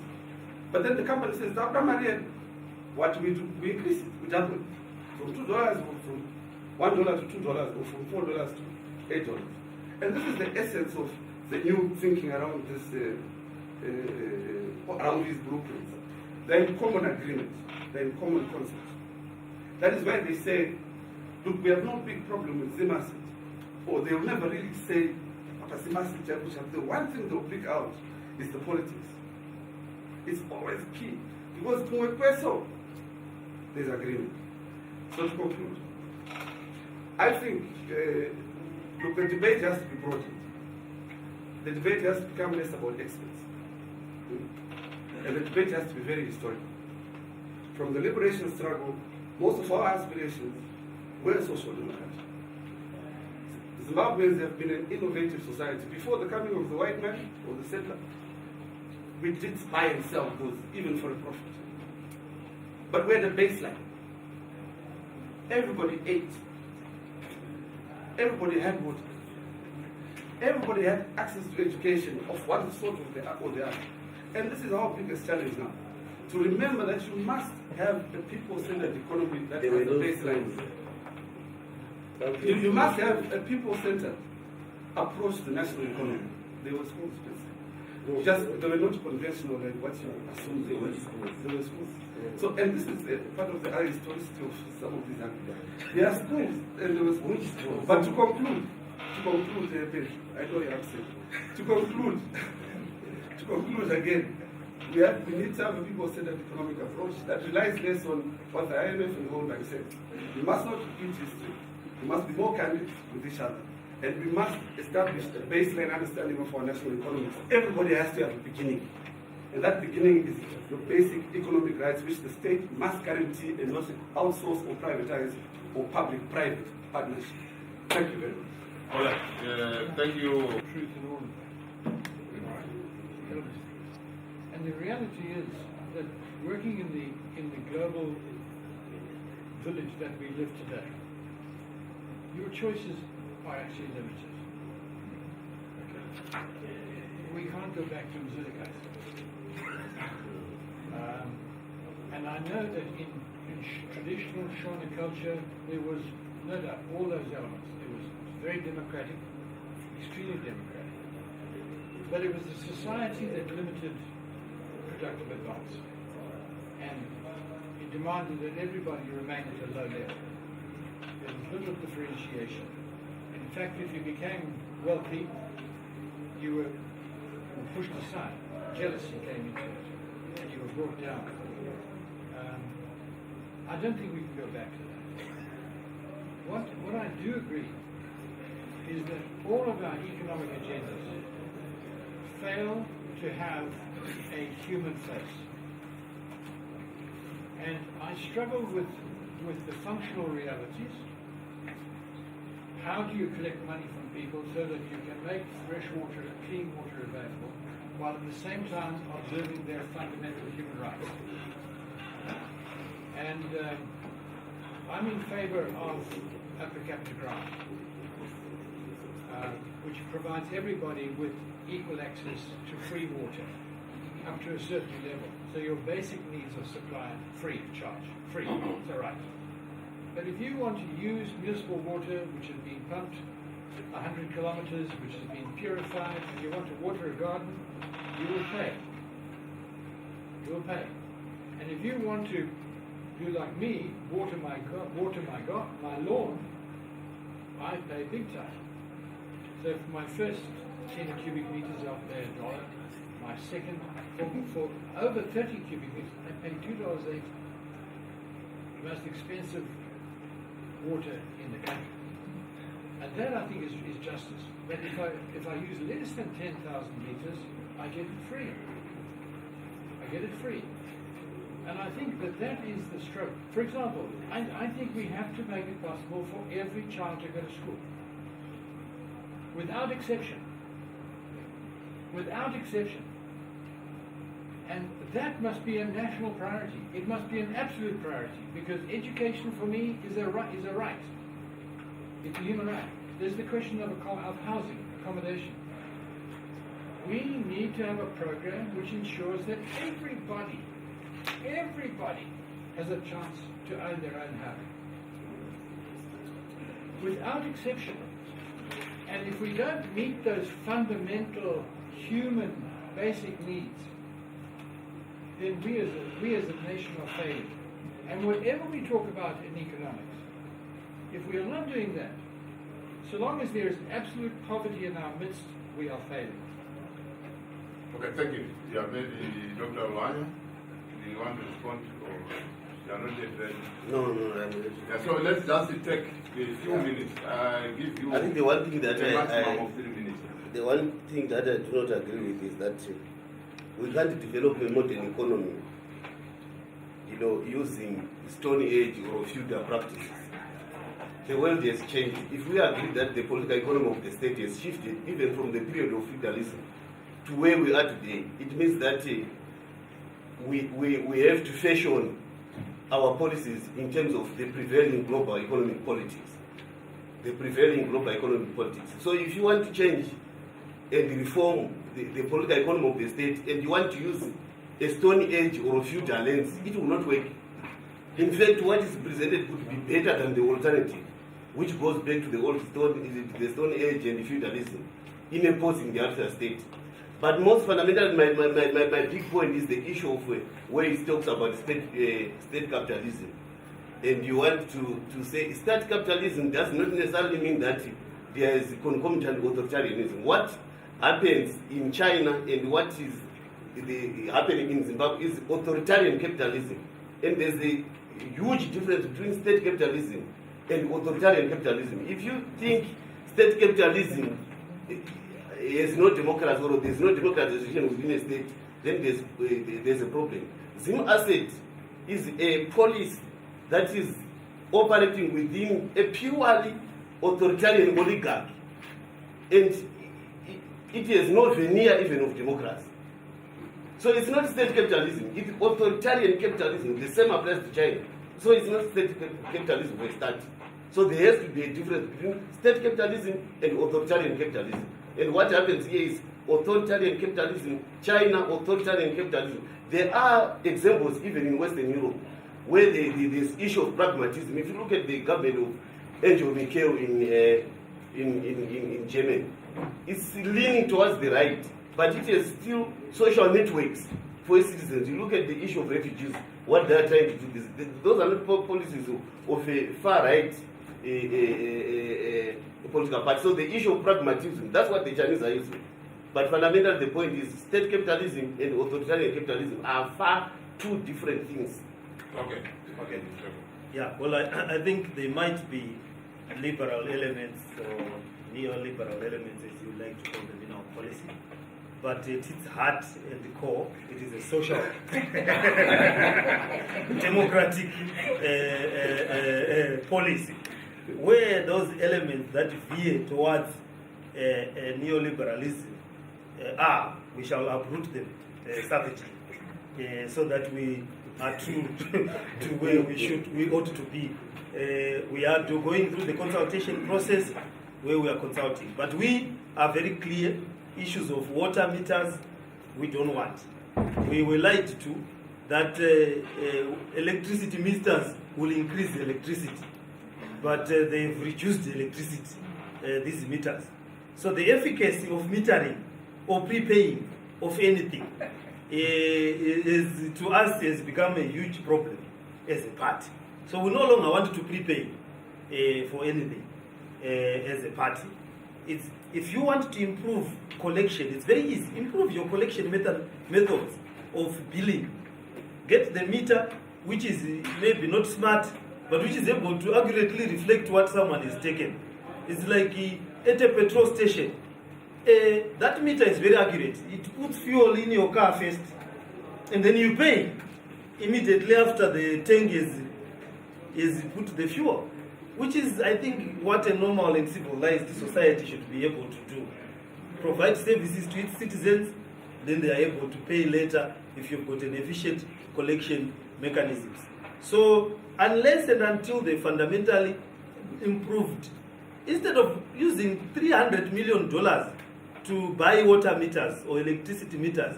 But then the company says, what do? We increase it, we double it. From $2 or from $1 to $2, or from $4 to $8. And this is the essence of the new thinking around this, around these blueprints. They're in common agreement, they're in common concept. That is why they say, look, we have no big problem with Zimbabwe, or they will never really say, the one thing they'll pick out is the politics. It's always key, because there's agreement. So to conclude, I think, look, the debate has to be broadened. The debate has to become less about experts. And the debate has to be very historical. From the liberation struggle, most of our aspirations were social democratic. Zimbabweans have been an innovative society. Before the coming of the white man or the settler, we did buy and sell goods, even for a profit. But we're the baseline. Everybody ate. Everybody had water. Everybody had access to education of one sort or the other. And this is our biggest challenge now. To remember that you must have a people-centered economy that has a baseline. You must have a people-centered approach to national economy. They were schools, they were not conventional like what you assume they were schools. They were schools. So, and this is part of the historicity of some of these activities. They are schools, and there was schools. But to conclude, I know you're upset. To conclude again, we need to have a people-centered economic approach that relies less on what the IMF and the World Bank said. We must not repeat history. We must be more candid with each other. And we must establish a baseline understanding of our national economy. Everybody has to have a beginning. And that beginning is the basic economic rights which the state must guarantee and not outsource or privatize or public-private partnership. Thank you very much. All right. Thank you. Truth in all elements. And the reality is that working in the global village that we live today, your choices are actually limited. Okay. We can't go back to Mzilika. And I know that in traditional Shona culture, there was no doubt all those elements. It was very democratic, extremely democratic. But it was a society that limited productive advance. And it demanded that everybody remain at a low level. There was little differentiation. And in fact, if you became wealthy, you were pushed aside. Jealousy came into it, and you were brought down. I don't think we can go back to that. What I do agree is that all of our economic agendas fail to have a human face. And I struggle with the functional realities. How do you collect money from people so that you can make fresh water and clean water available, while at the same time observing their fundamental human rights? And I'm in favor of a per capita grant, which provides everybody with equal access to free water up to a certain level. So your basic needs are supplied free of charge. Free, it's all right. But if you want to use municipal water, which has been pumped 100 kilometers, which has been purified, and you want to water a garden, you will pay. You will pay. And if you want to do like me, water my lawn, I pay big time. So for my first 10 cubic meters, I'll pay $1. My second, for over 30 cubic meters, I pay $2.80. The most expensive water in the country. And that, I think, is justice. But if I use less than 10,000 liters, I get it free. I get it free. And I think that is the stroke. For example, I think we have to make it possible for every child to go to school. Without exception. Without exception. And that must be a national priority. It must be an absolute priority, because education for me is a right. It's a human right. There's the question of housing, accommodation. We need to have a program which ensures that everybody has a chance to own their own house. without exception. And if we don't meet those fundamental human basic needs, then we as a nation are failing. And whatever we talk about in economics, if we are not doing that, so long as there is absolute poverty in our midst, we are failing. Okay, thank you. You have made Dr. Olanya. Do you want to respond or you are not yet ready? No, I'm ready. Yeah, so let's just take a few minutes. I give you I think the one thing that a maximum of 3 minutes. the one thing that I do not agree with is that we can't develop a modern economy, using Stone Age or feudal practices. The world has changed. If we agree that the political economy of the state has shifted, even from the period of feudalism to where we are today, it means that we have to fashion our policies in terms of the prevailing global economic politics. So if you want to change and reform the political economy of the state, and you want to use a Stone Age or a feudal lens, it will not work. In fact, what is presented could be better than the alternative, which goes back to the old Stone Age and feudalism, in opposing the actual state. But most fundamentally, my big point is the issue of where it talks about state capitalism. And you want to say state capitalism does not necessarily mean that there is concomitant authoritarianism. What happens in China and what is happening in Zimbabwe is authoritarian capitalism. And there's a huge difference between state capitalism and authoritarian capitalism. If you think state capitalism is no democracy or there's no democratization within a state, then there's a problem. Zim Asset is a policy that is operating within a purely authoritarian oligarchy, and it has no veneer even of democracy. So it's not state capitalism, it's authoritarian capitalism. The same applies to China. So it's not state capitalism for a start. So there has to be a difference between state capitalism and authoritarian capitalism. And what happens here is authoritarian capitalism, China, authoritarian capitalism. There are examples even in Western Europe where this issue of pragmatism. If you look at the government of Angela Merkel in Germany, it's leaning towards the right, but it has still social networks for citizens. You look at the issue of refugees, what they are trying to do. Those are not policies of a far-right political party. So the issue of pragmatism, that's what the Chinese are using. But fundamentally, the point is state capitalism and authoritarian capitalism are far two different things. Okay. Yeah, well, I think there might be liberal elements or neoliberal elements, as you like to call them, in our policy. But at its heart and the core, it is a social, democratic policy, where those elements that veer towards neoliberalism we shall uproot them savagely, so that we are true to where we ought to be. We are going through the consultation process where we are consulting, but we are very clear. Issues of water meters, we don't want. We were lied to that electricity meters will increase the electricity, but they've reduced the electricity, these meters. So the efficacy of metering or prepaying of anything is to us has become a huge problem as a party. So we no longer want to prepay for anything as a party. If you want to improve collection, it's very easy. Improve your collection methods of billing. Get the meter which is maybe not smart, but which is able to accurately reflect what someone has taken. It's like at a petrol station. That meter is very accurate. It puts fuel in your car first, and then you pay immediately after the tank is put the fuel. Which is, I think, what a normal and civilized society should be able to do. Provide services to its citizens, then they are able to pay later if you've got an efficient collection mechanisms. So, unless and until they fundamentally improved, instead of using $300 million to buy water meters or electricity meters,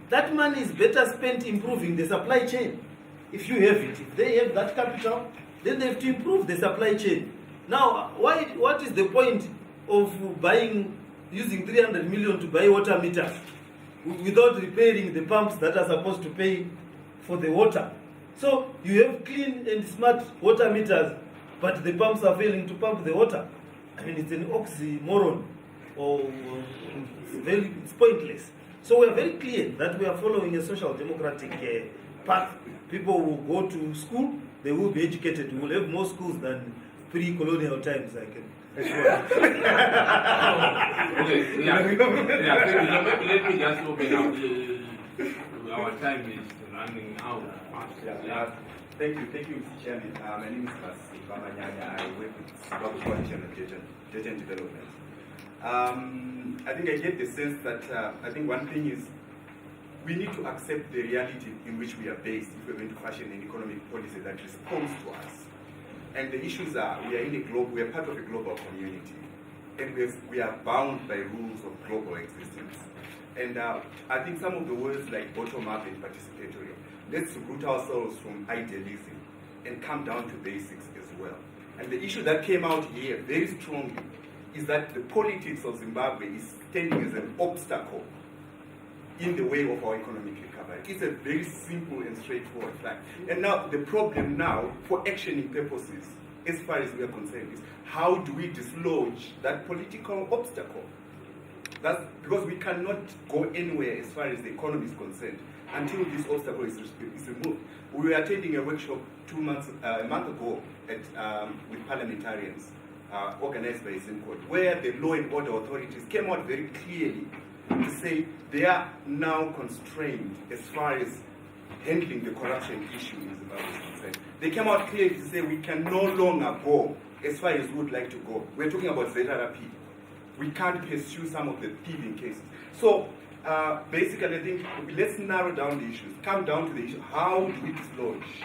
that money is better spent improving the supply chain. If you have it, if they have that capital, then they have to improve the supply chain Now, what is the point of using 300 million to buy water meters without repairing the pumps that are supposed to pay for the water? So you have clean and smart water meters, but the pumps are failing to pump the water. I mean, it's an oxymoron, or it's pointless. So we are very clear that we are following a social democratic path. People will go to school, they will be educated. We will have more schools than pre-colonial times, I can assure you. Okay, yeah. Let me just open up. Our time is running out. Thank you, Mr. Chairman. My name is Bamanyanya. I work with Zimbabwe Coalition of Data and Development. I think I get the sense that I think one thing is we need to accept the reality in which we are based if we're going to fashion an economic policy that responds to us. And the issues are we are part of a global community, and we are bound by rules of global existence. And I think some of the words like bottom-up and participatory, let's root ourselves from idealism and come down to basics as well. And the issue that came out here very strongly is that the politics of Zimbabwe is standing as an obstacle in the way of our economic recovery. It's a very simple and straightforward fact. And now the problem now, for actioning purposes, as far as we are concerned, is how do we dislodge that political obstacle? That's because we cannot go anywhere as far as the economy is concerned until this obstacle is removed. We were attending a workshop a month ago with parliamentarians organized by Zimbabwe, where the law and order authorities came out very clearly to say they are now constrained as far as handling the corruption issue in Zimbabwe is concerned. They came out clearly to say we can no longer go as far as we would like to go. We're talking about ZRP. We can't pursue some of the thieving cases. So basically, I think let's narrow down the issues, come down to the issue, how do we dislodge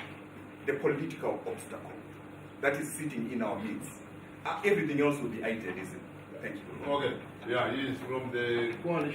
the political obstacle that is sitting in our midst? Everything else will be idealism. Thank you. Okay. Yeah, he is from the coalition.